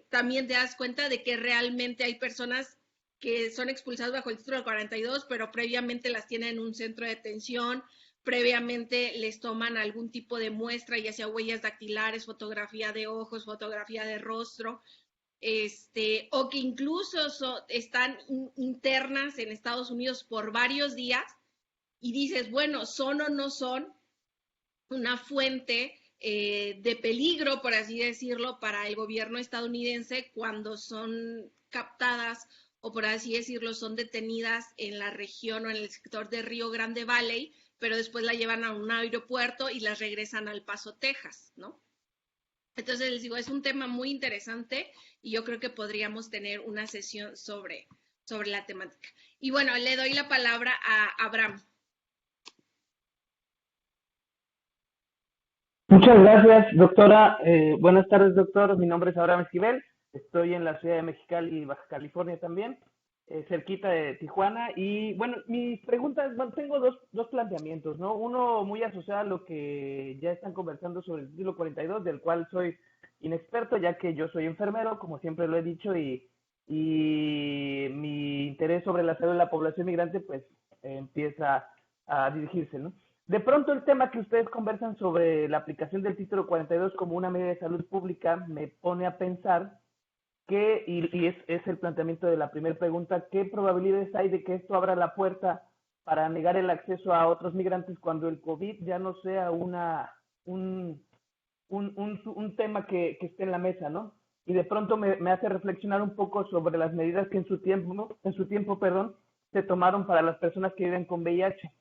[SPEAKER 1] también te das cuenta de que realmente hay personas que son expulsadas bajo el título 42, pero previamente las tienen en un centro de detención, previamente les toman algún tipo de muestra, ya sea huellas dactilares, fotografía de ojos, fotografía de rostro, o que incluso están internas en Estados Unidos por varios días, y dices, bueno, ¿son o no son una fuente de peligro, por así decirlo, para el gobierno estadounidense cuando son captadas o, por así decirlo, son detenidas en la región o en el sector de Río Grande Valley, pero después la llevan a un aeropuerto y las regresan al Paso, Texas, ¿no? Entonces les digo, es un tema muy interesante y yo creo que podríamos tener una sesión sobre la temática. Y bueno, le doy la palabra a Abraham.
[SPEAKER 4] Muchas gracias, doctora. Buenas tardes, doctor. Mi nombre es Abraham Esquivel. Estoy en la ciudad de Mexicali, Baja California también, cerquita de Tijuana. Y bueno, mis preguntas, bueno, tengo dos planteamientos, ¿no? Uno muy asociado a lo que ya están conversando sobre el título 42, del cual soy inexperto, ya que yo soy enfermero, como siempre lo he dicho, y mi interés sobre la salud de la población migrante, pues, empieza a dirigirse, ¿no? De pronto el tema que ustedes conversan sobre la aplicación del título 42 como una medida de salud pública me pone a pensar que, y es el planteamiento de la primera pregunta, ¿qué probabilidades hay de que esto abra la puerta para negar el acceso a otros migrantes cuando el COVID ya no sea un tema que esté en la mesa, ¿no? Y de pronto me hace reflexionar un poco sobre las medidas que en su tiempo, se tomaron para las personas que viven con VIH,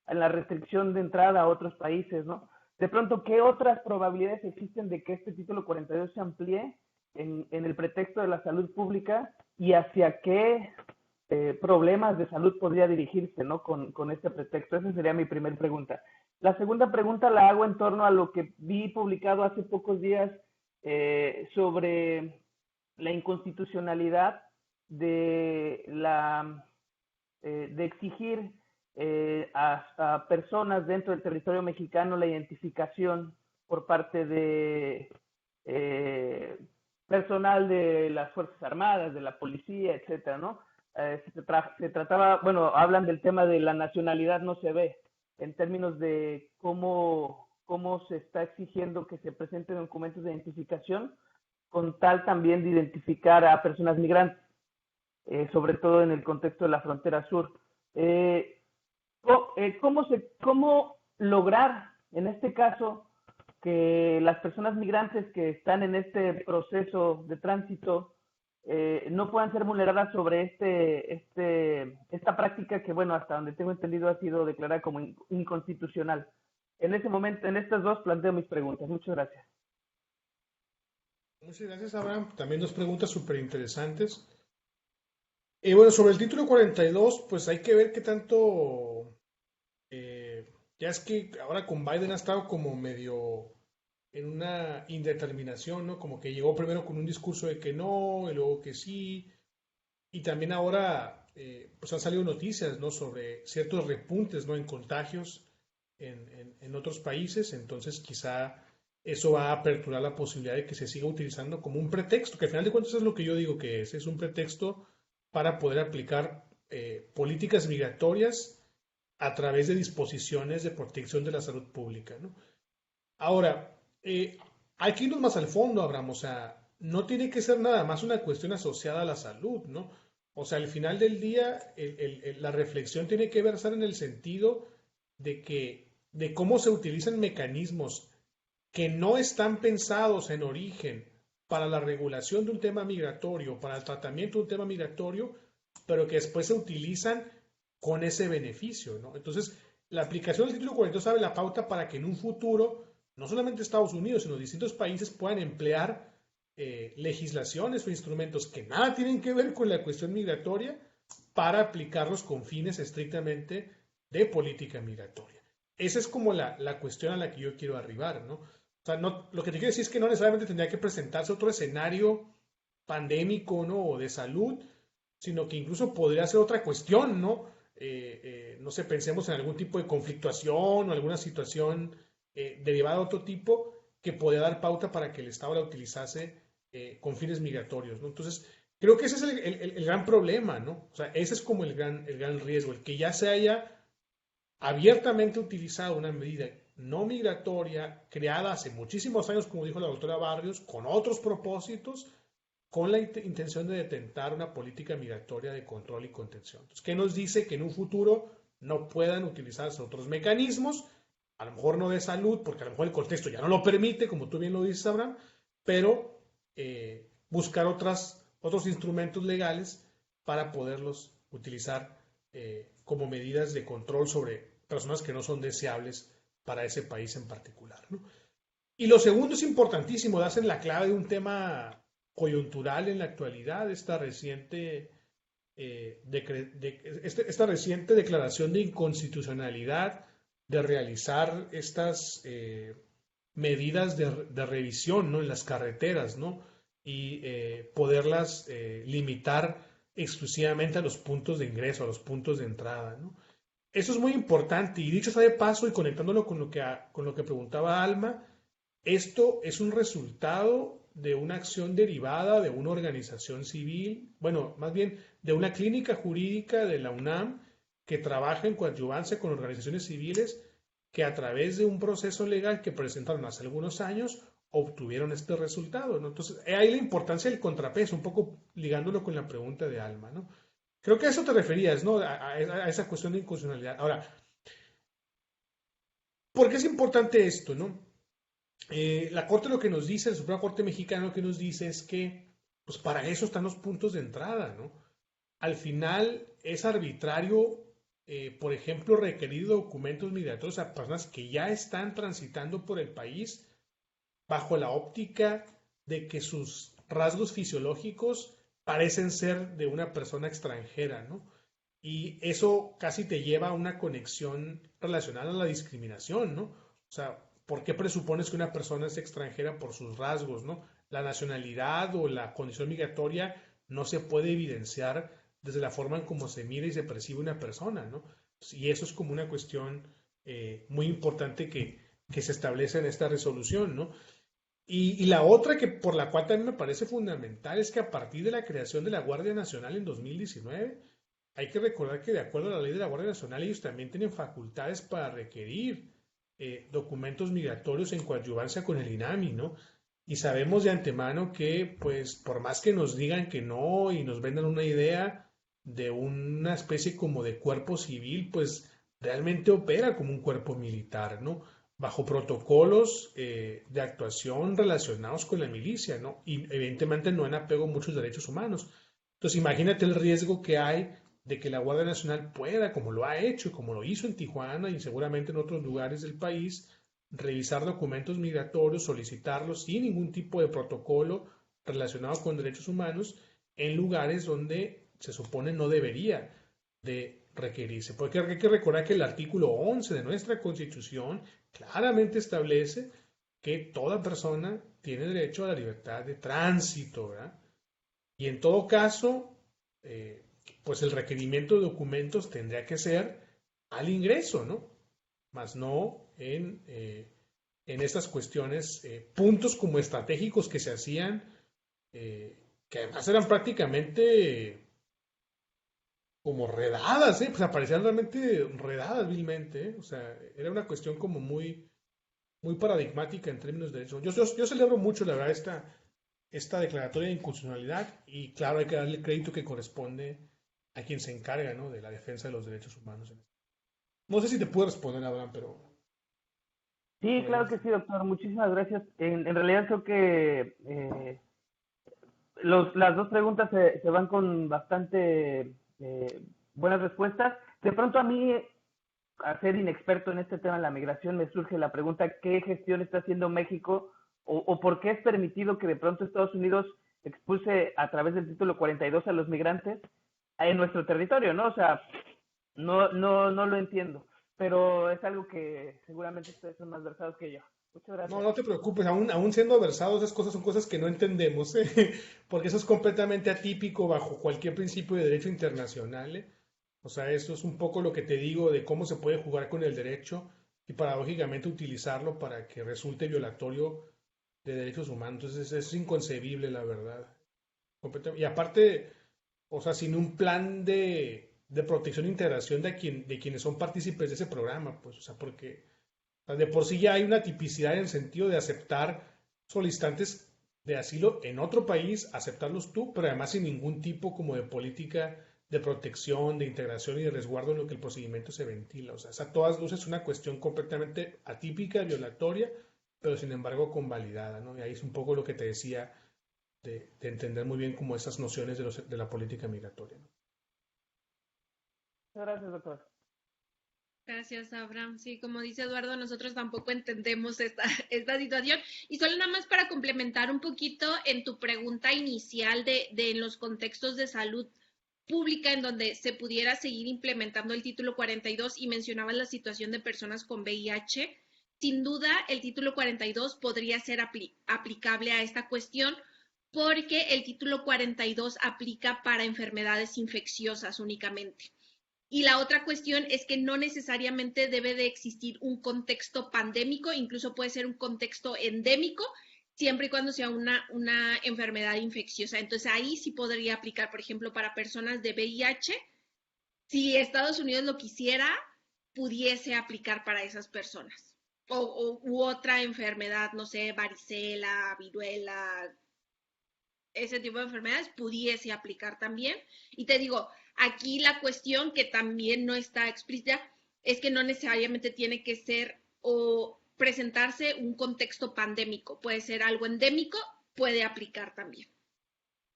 [SPEAKER 4] en la restricción de entrada a otros países, ¿no? De pronto, ¿qué otras probabilidades existen de que este título 42 se amplíe en el pretexto de la salud pública y hacia qué problemas de salud podría dirigirse, ¿no? Con este pretexto. Esa sería mi primera pregunta. La segunda pregunta la hago en torno a lo que vi publicado hace pocos días sobre la inconstitucionalidad de exigir a personas dentro del territorio mexicano la identificación por parte de personal de las Fuerzas Armadas, de la policía, etcétera, ¿no? Se trataba, bueno, hablan del tema de la nacionalidad no se ve, en términos de cómo se está exigiendo que se presenten documentos de identificación con tal también de identificar a personas migrantes. sobre todo en el contexto de la frontera sur. ¿Cómo lograr, en este caso, que las personas migrantes que están en este proceso de tránsito no puedan ser vulneradas sobre esta práctica que, bueno, hasta donde tengo entendido ha sido declarada como inconstitucional? En ese momento, en estas dos planteo mis preguntas. Muchas gracias.
[SPEAKER 2] Muchas gracias, Abraham. También dos preguntas súper interesantes. Bueno, sobre el título 42, pues hay que ver qué tanto, ya es que ahora con Biden ha estado como medio en una indeterminación, ¿no? Como que llegó primero con un discurso de que no, y luego que sí, y también ahora, pues han salido noticias, ¿no? Sobre ciertos repuntes, ¿no? En contagios en otros países, entonces quizá eso va a aperturar la posibilidad de que se siga utilizando como un pretexto, que al final de cuentas es lo que yo digo que es un pretexto para poder aplicar políticas migratorias a través de disposiciones de protección de la salud pública, ¿no? Ahora, hay que irnos más al fondo, Abraham, o sea, no tiene que ser nada más una cuestión asociada a la salud, ¿no? O sea, al final del día, la reflexión tiene que versar en el sentido de cómo se utilizan mecanismos que no están pensados en origen para la regulación de un tema migratorio, para el tratamiento de un tema migratorio, pero que después se utilizan con ese beneficio, ¿no? Entonces, la aplicación del título 42 abre la pauta para que en un futuro, no solamente Estados Unidos, sino distintos países puedan emplear legislaciones o instrumentos que nada tienen que ver con la cuestión migratoria para aplicarlos con fines estrictamente de política migratoria. Esa es como la cuestión a la que yo quiero arribar, ¿no? O sea, no, lo que te quiero decir es que no necesariamente tendría que presentarse otro escenario pandémico, ¿no? O de salud, sino que incluso podría ser otra cuestión, ¿no? No sé, pensemos en algún tipo de conflictuación o alguna situación derivada de otro tipo que podría dar pauta para que el Estado la utilizase con fines migratorios, ¿no? Entonces, creo que ese es el gran problema, ¿no? O sea, ese es como el gran riesgo, el que ya se haya abiertamente utilizado una medida no migratoria creada hace muchísimos años, como dijo la doctora Barrios, con otros propósitos, con la intención de detentar una política migratoria de control y contención. Entonces, ¿qué nos dice? Que en un futuro no puedan utilizarse otros mecanismos, a lo mejor no de salud, porque a lo mejor el contexto ya no lo permite, como tú bien lo dices, Abraham, pero buscar otros instrumentos legales para poderlos utilizar como medidas de control sobre personas que no son deseables para ese país en particular, ¿no? Y lo segundo es importantísimo, das en la clave de un tema coyuntural en la actualidad, esta reciente declaración de inconstitucionalidad de realizar estas medidas de revisión, ¿no? En las carreteras, ¿no? Y poderlas limitar exclusivamente a los puntos de ingreso, a los puntos de entrada, ¿no? Eso es muy importante y dicho sea de paso y conectándolo con lo que preguntaba Alma, esto es un resultado de una acción derivada de una organización civil, bueno, más bien de una clínica jurídica de la UNAM que trabaja en coadyuvancia con organizaciones civiles que a través de un proceso legal que presentaron hace algunos años obtuvieron este resultado, ¿no? Entonces, ahí la importancia del contrapeso, un poco ligándolo con la pregunta de Alma, ¿no? Creo que a eso te referías, ¿no? A esa cuestión de inconstitucionalidad. Ahora, ¿por qué es importante esto, no? La Corte lo que nos dice, la Suprema Corte Mexicana lo que nos dice es que, pues para eso están los puntos de entrada, ¿no? Al final es arbitrario, por ejemplo, requerir documentos migratorios a personas que ya están transitando por el país bajo la óptica de que sus rasgos fisiológicos parecen ser de una persona extranjera, ¿no? Y eso casi te lleva a una conexión relacionada a la discriminación, ¿no? O sea, ¿por qué presupones que una persona es extranjera por sus rasgos, ¿no? La nacionalidad o la condición migratoria no se puede evidenciar desde la forma en cómo se mira y se percibe una persona, ¿no? Y eso es como una cuestión muy importante que se establece en esta resolución, ¿no? Y la otra que por la cual también me parece fundamental es que a partir de la creación de la Guardia Nacional en 2019, hay que recordar que de acuerdo a la ley de la Guardia Nacional ellos también tienen facultades para requerir documentos migratorios en coadyuvancia con el INAMI, ¿no? y sabemos de antemano que, pues, por más que nos digan que no y nos vendan una idea de una especie como de cuerpo civil, pues realmente opera como un cuerpo militar, ¿no? Bajo protocolos de actuación relacionados con la milicia, ¿no? Y evidentemente no en apego a muchos derechos humanos. Entonces, imagínate el riesgo que hay de que la Guardia Nacional pueda, como lo ha hecho, como lo hizo en Tijuana y seguramente en otros lugares del país, revisar documentos migratorios, solicitarlos sin ningún tipo de protocolo relacionado con derechos humanos en lugares donde se supone no debería de requerirse. Porque hay que recordar que el artículo 11 de nuestra Constitución claramente establece que toda persona tiene derecho a la libertad de tránsito, ¿verdad? Y en todo caso, pues el requerimiento de documentos tendría que ser al ingreso, ¿no? Más no en estas cuestiones, puntos como estratégicos que se hacían, que además eran prácticamente como redadas, pues aparecían realmente redadas vilmente, o sea, era una cuestión como muy paradigmática en términos de eso. Yo celebro mucho, la verdad, esta declaratoria de inconstitucionalidad y claro, hay que darle el crédito que corresponde a quien se encarga, ¿no?, de la defensa de los derechos humanos. No sé si te puedo responder, Abraham, pero...
[SPEAKER 4] Sí, claro que sí, doctor. Muchísimas gracias. En realidad creo que las dos preguntas se van con bastante buenas respuestas. De pronto a mí, al ser inexperto en este tema de la migración, me surge la pregunta, ¿qué gestión está haciendo México o por qué es permitido que de pronto Estados Unidos expulse a través del título 42 a los migrantes en nuestro territorio, ¿no? O sea, no lo entiendo, pero es algo que seguramente ustedes son más versados que yo. Muchas
[SPEAKER 2] No,
[SPEAKER 4] gracias.
[SPEAKER 2] no te preocupes, aún siendo versados, esas cosas son cosas que no entendemos, porque eso es completamente atípico bajo cualquier principio de derecho internacional, ¿eh? O sea, eso es un poco lo que te digo de cómo se puede jugar con el derecho y paradójicamente utilizarlo para que resulte violatorio de derechos humanos. Entonces es inconcebible, la verdad. Y aparte, o sea, sin un plan de protección e integración de quienes son partícipes de ese programa, pues, o sea, porque de por sí ya hay una tipicidad en el sentido de aceptar solicitantes de asilo en otro país, aceptarlos tú, pero además sin ningún tipo como de política de protección, de integración y de resguardo en lo que el procedimiento se ventila. O sea, es a todas luces una cuestión completamente atípica, violatoria, pero sin embargo convalidada, ¿no? Y ahí es un poco lo que te decía de entender muy bien como esas nociones de la política migratoria, ¿no?
[SPEAKER 4] Muchas gracias, doctor.
[SPEAKER 1] Gracias, Abraham. Sí, como dice Eduardo, nosotros tampoco entendemos esta situación. Y solo nada más para complementar un poquito en tu pregunta inicial de los contextos de salud pública en donde se pudiera seguir implementando el título 42 y mencionabas la situación de personas con VIH. Sin duda, el título 42 podría ser aplicable a esta cuestión porque el título 42 aplica para enfermedades infecciosas únicamente. Y la otra cuestión es que no necesariamente debe de existir un contexto pandémico, incluso puede ser un contexto endémico, siempre y cuando sea una enfermedad infecciosa. Entonces ahí sí podría aplicar, por ejemplo, para personas de VIH, si Estados Unidos lo quisiera, pudiese aplicar para esas personas. U otra enfermedad, no sé, varicela, viruela, ese tipo de enfermedades pudiese aplicar también. Y te digo, aquí la cuestión que también no está explícita es que no necesariamente tiene que ser o presentarse un contexto pandémico, puede ser algo endémico, puede aplicar también.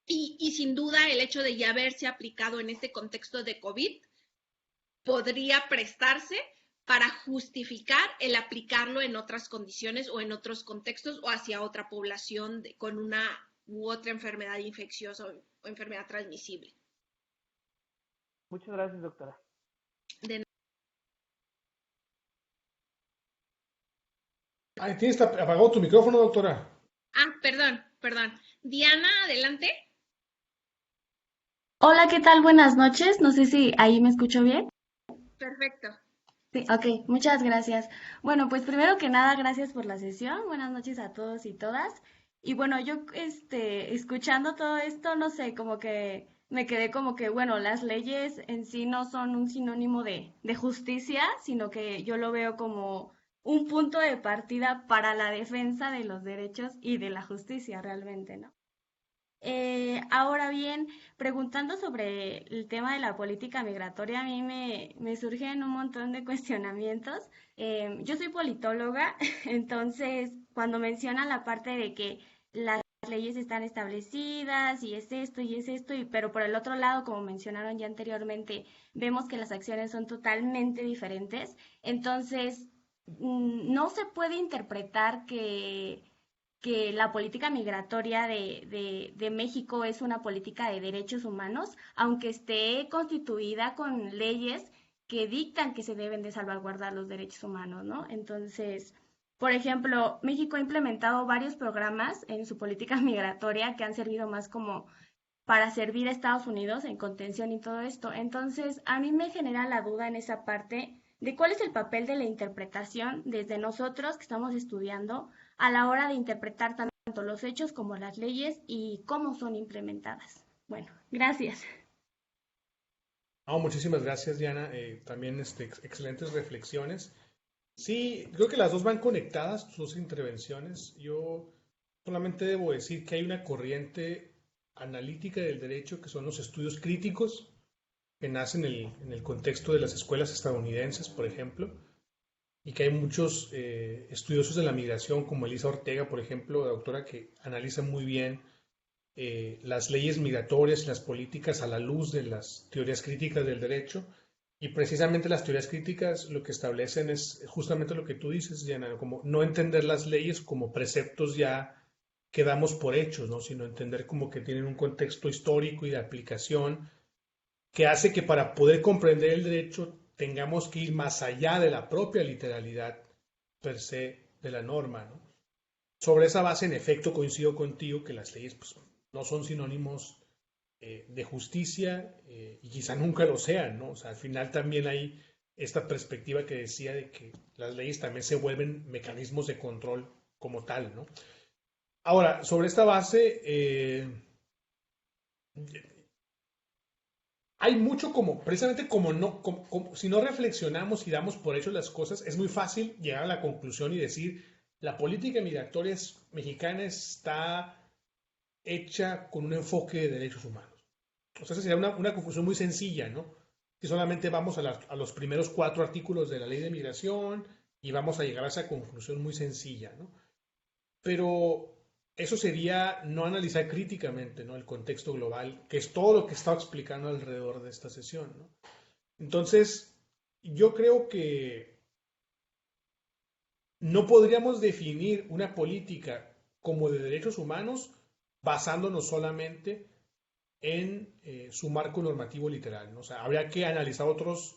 [SPEAKER 1] Y sin duda el hecho de ya haberse aplicado en este contexto de COVID podría prestarse para justificar el aplicarlo en otras condiciones o en otros contextos o hacia otra población con una u otra enfermedad infecciosa o enfermedad transmisible.
[SPEAKER 4] Muchas gracias, doctora.
[SPEAKER 1] De...
[SPEAKER 2] Ay, tienes apagado tu micrófono, doctora.
[SPEAKER 1] Perdón. Diana, adelante.
[SPEAKER 5] Hola, ¿qué tal? Buenas noches. No sé si ahí me escucho bien.
[SPEAKER 1] Perfecto.
[SPEAKER 5] Sí, ok, muchas gracias. Bueno, pues primero que nada, gracias por la sesión. Buenas noches a todos y todas. Y bueno, yo escuchando todo esto, no sé, como que me quedé como que, bueno, las leyes en sí no son un sinónimo de justicia, sino que yo lo veo como un punto de partida para la defensa de los derechos y de la justicia realmente, ¿no? Ahora bien, preguntando sobre el tema de la política migratoria, a mí me surgen un montón de cuestionamientos. Yo soy politóloga, entonces cuando mencionan la parte de que las leyes están establecidas y es esto, pero por el otro lado, como mencionaron ya anteriormente, vemos que las acciones son totalmente diferentes. Entonces, no se puede interpretar que la política migratoria de México es una política de derechos humanos, aunque esté constituida con leyes que dictan que se deben de salvaguardar los derechos humanos, ¿no? Entonces, por ejemplo, México ha implementado varios programas en su política migratoria que han servido más como para servir a Estados Unidos en contención y todo esto. Entonces, a mí me genera la duda en esa parte de cuál es el papel de la interpretación desde nosotros que estamos estudiando a la hora de interpretar tanto los hechos como las leyes y cómo son implementadas. Bueno, gracias.
[SPEAKER 2] Muchísimas gracias, Diana. También excelentes reflexiones. Sí, creo que las dos van conectadas, sus intervenciones. Yo solamente debo decir que hay una corriente analítica del derecho que son los estudios críticos, que nacen en el contexto de las escuelas estadounidenses, por ejemplo, y que hay muchos estudiosos de la migración, como Elisa Ortega, por ejemplo, doctora, que analiza muy bien las leyes migratorias y las políticas a la luz de las teorías críticas del derecho. Y precisamente las teorías críticas lo que establecen es justamente lo que tú dices, Diana, como no entender las leyes como preceptos ya que damos por hechos, ¿no? Sino entender como que tienen un contexto histórico y de aplicación que hace que para poder comprender el derecho tengamos que ir más allá de la propia literalidad per se de la norma, ¿no? Sobre esa base, en efecto, coincido contigo que las leyes pues, no son sinónimos de justicia y quizá nunca lo sean, ¿no? O sea, al final también hay esta perspectiva que decía de que las leyes también se vuelven mecanismos de control como tal, ¿no? Ahora, sobre esta base, hay mucho como, precisamente como no, si no reflexionamos y damos por hecho las cosas, es muy fácil llegar a la conclusión y decir, la política migratoria mexicana está hecha con un enfoque de derechos humanos. O sea, esa sería una conclusión muy sencilla, ¿no? Que solamente vamos a los primeros 4 artículos de la ley de migración y vamos a llegar a esa conclusión muy sencilla, ¿no? Pero eso sería no analizar críticamente, ¿no? El contexto global, que es todo lo que he estado explicando alrededor de esta sesión, ¿no? Entonces, yo creo que no podríamos definir una política como de derechos humanos basándonos solamente en su marco normativo literal, ¿no? O sea, habría que analizar otros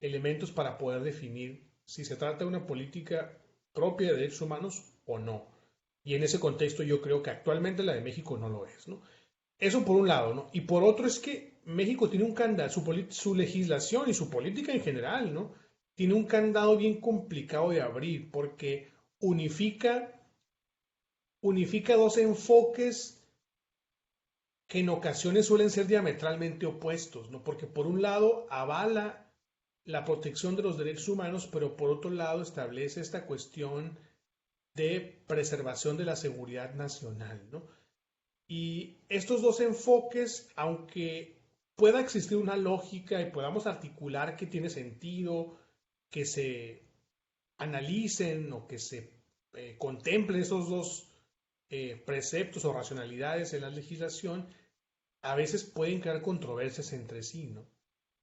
[SPEAKER 2] elementos para poder definir si se trata de una política propia de derechos humanos o no. Y en ese contexto yo creo que actualmente la de México no lo es, ¿no? Eso por un lado, ¿no? Y por otro es que México tiene un candado, su legislación y su política en general, ¿no? Tiene un candado bien complicado de abrir porque unifica dos enfoques que en ocasiones suelen ser diametralmente opuestos, ¿no? Porque por un lado avala la protección de los derechos humanos, pero por otro lado establece esta cuestión de preservación de la seguridad nacional, ¿no? Y estos dos enfoques, aunque pueda existir una lógica y podamos articular que tiene sentido, que se analicen o que se contemplen esos dos preceptos o racionalidades en la legislación, a veces pueden crear controversias entre sí, ¿no?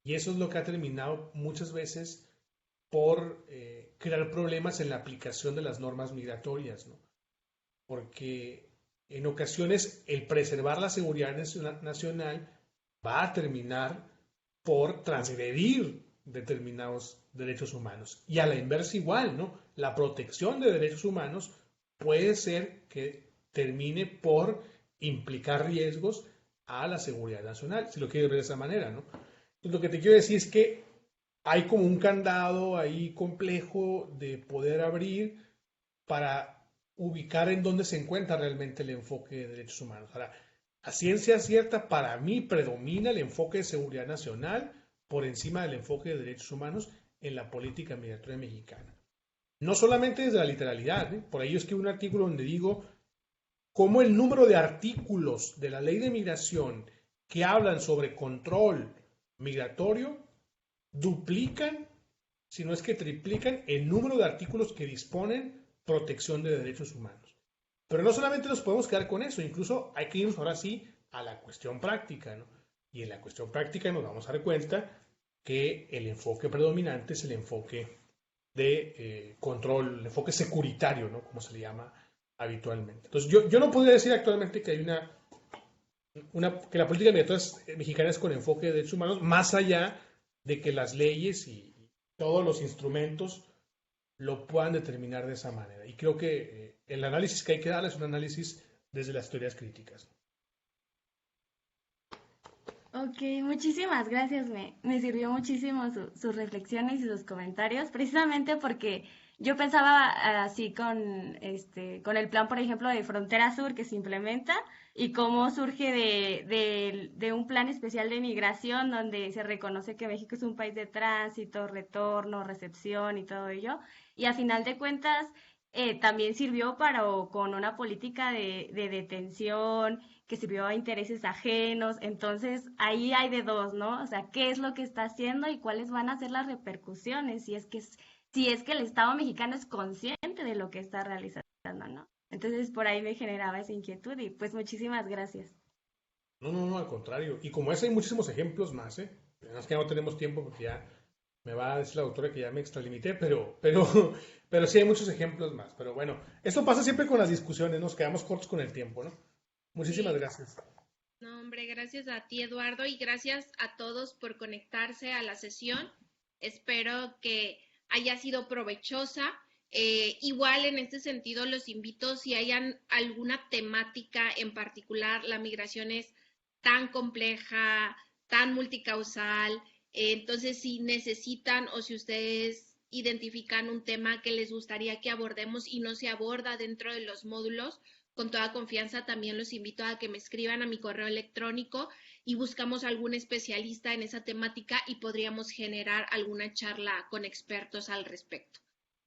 [SPEAKER 2] Y eso es lo que ha terminado muchas veces por crear problemas en la aplicación de las normas migratorias, ¿no? Porque en ocasiones el preservar la seguridad nacional va a terminar por transgredir determinados derechos humanos. Y a la inversa igual, ¿no? La protección de derechos humanos puede ser que termine por implicar riesgos a la seguridad nacional, si lo quieres ver de esa manera, ¿no? Entonces, lo que te quiero decir es que hay como un candado ahí complejo de poder abrir para ubicar en dónde se encuentra realmente el enfoque de derechos humanos. Ahora, a ciencia cierta, para mí predomina el enfoque de seguridad nacional por encima del enfoque de derechos humanos en la política migratoria mexicana. No solamente desde la literalidad, ¿eh? Por ahí yo escribo un artículo donde digo cómo el número de artículos de la ley de migración que hablan sobre control migratorio duplican, si no es que triplican, el número de artículos que disponen protección de derechos humanos. Pero no solamente nos podemos quedar con eso, incluso hay que irnos ahora sí a la cuestión práctica, ¿no? Y en la cuestión práctica nos vamos a dar cuenta que el enfoque predominante es el enfoque de control, el enfoque securitario, ¿no? Como se le llama habitualmente. Entonces, yo no podría decir actualmente que hay que la política migratoria mexicana es con enfoque de derechos humanos, más allá de que las leyes y todos los instrumentos lo puedan determinar de esa manera. Y creo que el análisis que hay que dar es un análisis desde las teorías críticas.
[SPEAKER 5] Ok, muchísimas gracias. Me sirvió muchísimo sus reflexiones y sus comentarios, precisamente porque yo pensaba así con el plan, por ejemplo, de Frontera Sur que se implementa y cómo surge de un plan especial de migración donde se reconoce que México es un país de tránsito, retorno, recepción y todo ello. Y a final de cuentas, también sirvió con una política de detención que sirvió a intereses ajenos. Entonces, ahí hay de dos, ¿no? O sea, ¿qué es lo que está haciendo y cuáles van a ser las repercusiones si es que el Estado mexicano es consciente de lo que está realizando, ¿no? Entonces, por ahí me generaba esa inquietud y pues muchísimas gracias.
[SPEAKER 2] No, al contrario. Y como ese hay muchísimos ejemplos más, ¿eh? Es que no tenemos tiempo porque ya me va a decir la doctora que ya me extralimité, pero sí hay muchos ejemplos más. Pero bueno, esto pasa siempre con las discusiones, nos quedamos cortos con el tiempo, ¿no? Muchísimas
[SPEAKER 1] Sí.
[SPEAKER 2] gracias.
[SPEAKER 1] No, hombre, gracias a ti, Eduardo, y gracias a todos por conectarse a la sesión. Espero que haya sido provechosa. Igual en este sentido los invito, si hayan alguna temática en particular, la migración es tan compleja, tan multicausal, entonces si necesitan o si ustedes identifican un tema que les gustaría que abordemos y no se aborda dentro de los módulos, con toda confianza también los invito a que me escriban a mi correo electrónico y buscamos algún especialista en esa temática y podríamos generar alguna charla con expertos al respecto.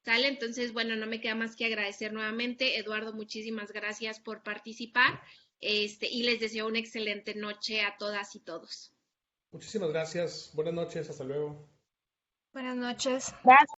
[SPEAKER 1] ¿Sale? Entonces, bueno, no me queda más que agradecer nuevamente. Eduardo, muchísimas gracias por participar y les deseo una excelente noche a todas y todos.
[SPEAKER 2] Muchísimas gracias. Buenas noches. Hasta luego.
[SPEAKER 6] Buenas noches.
[SPEAKER 3] Gracias.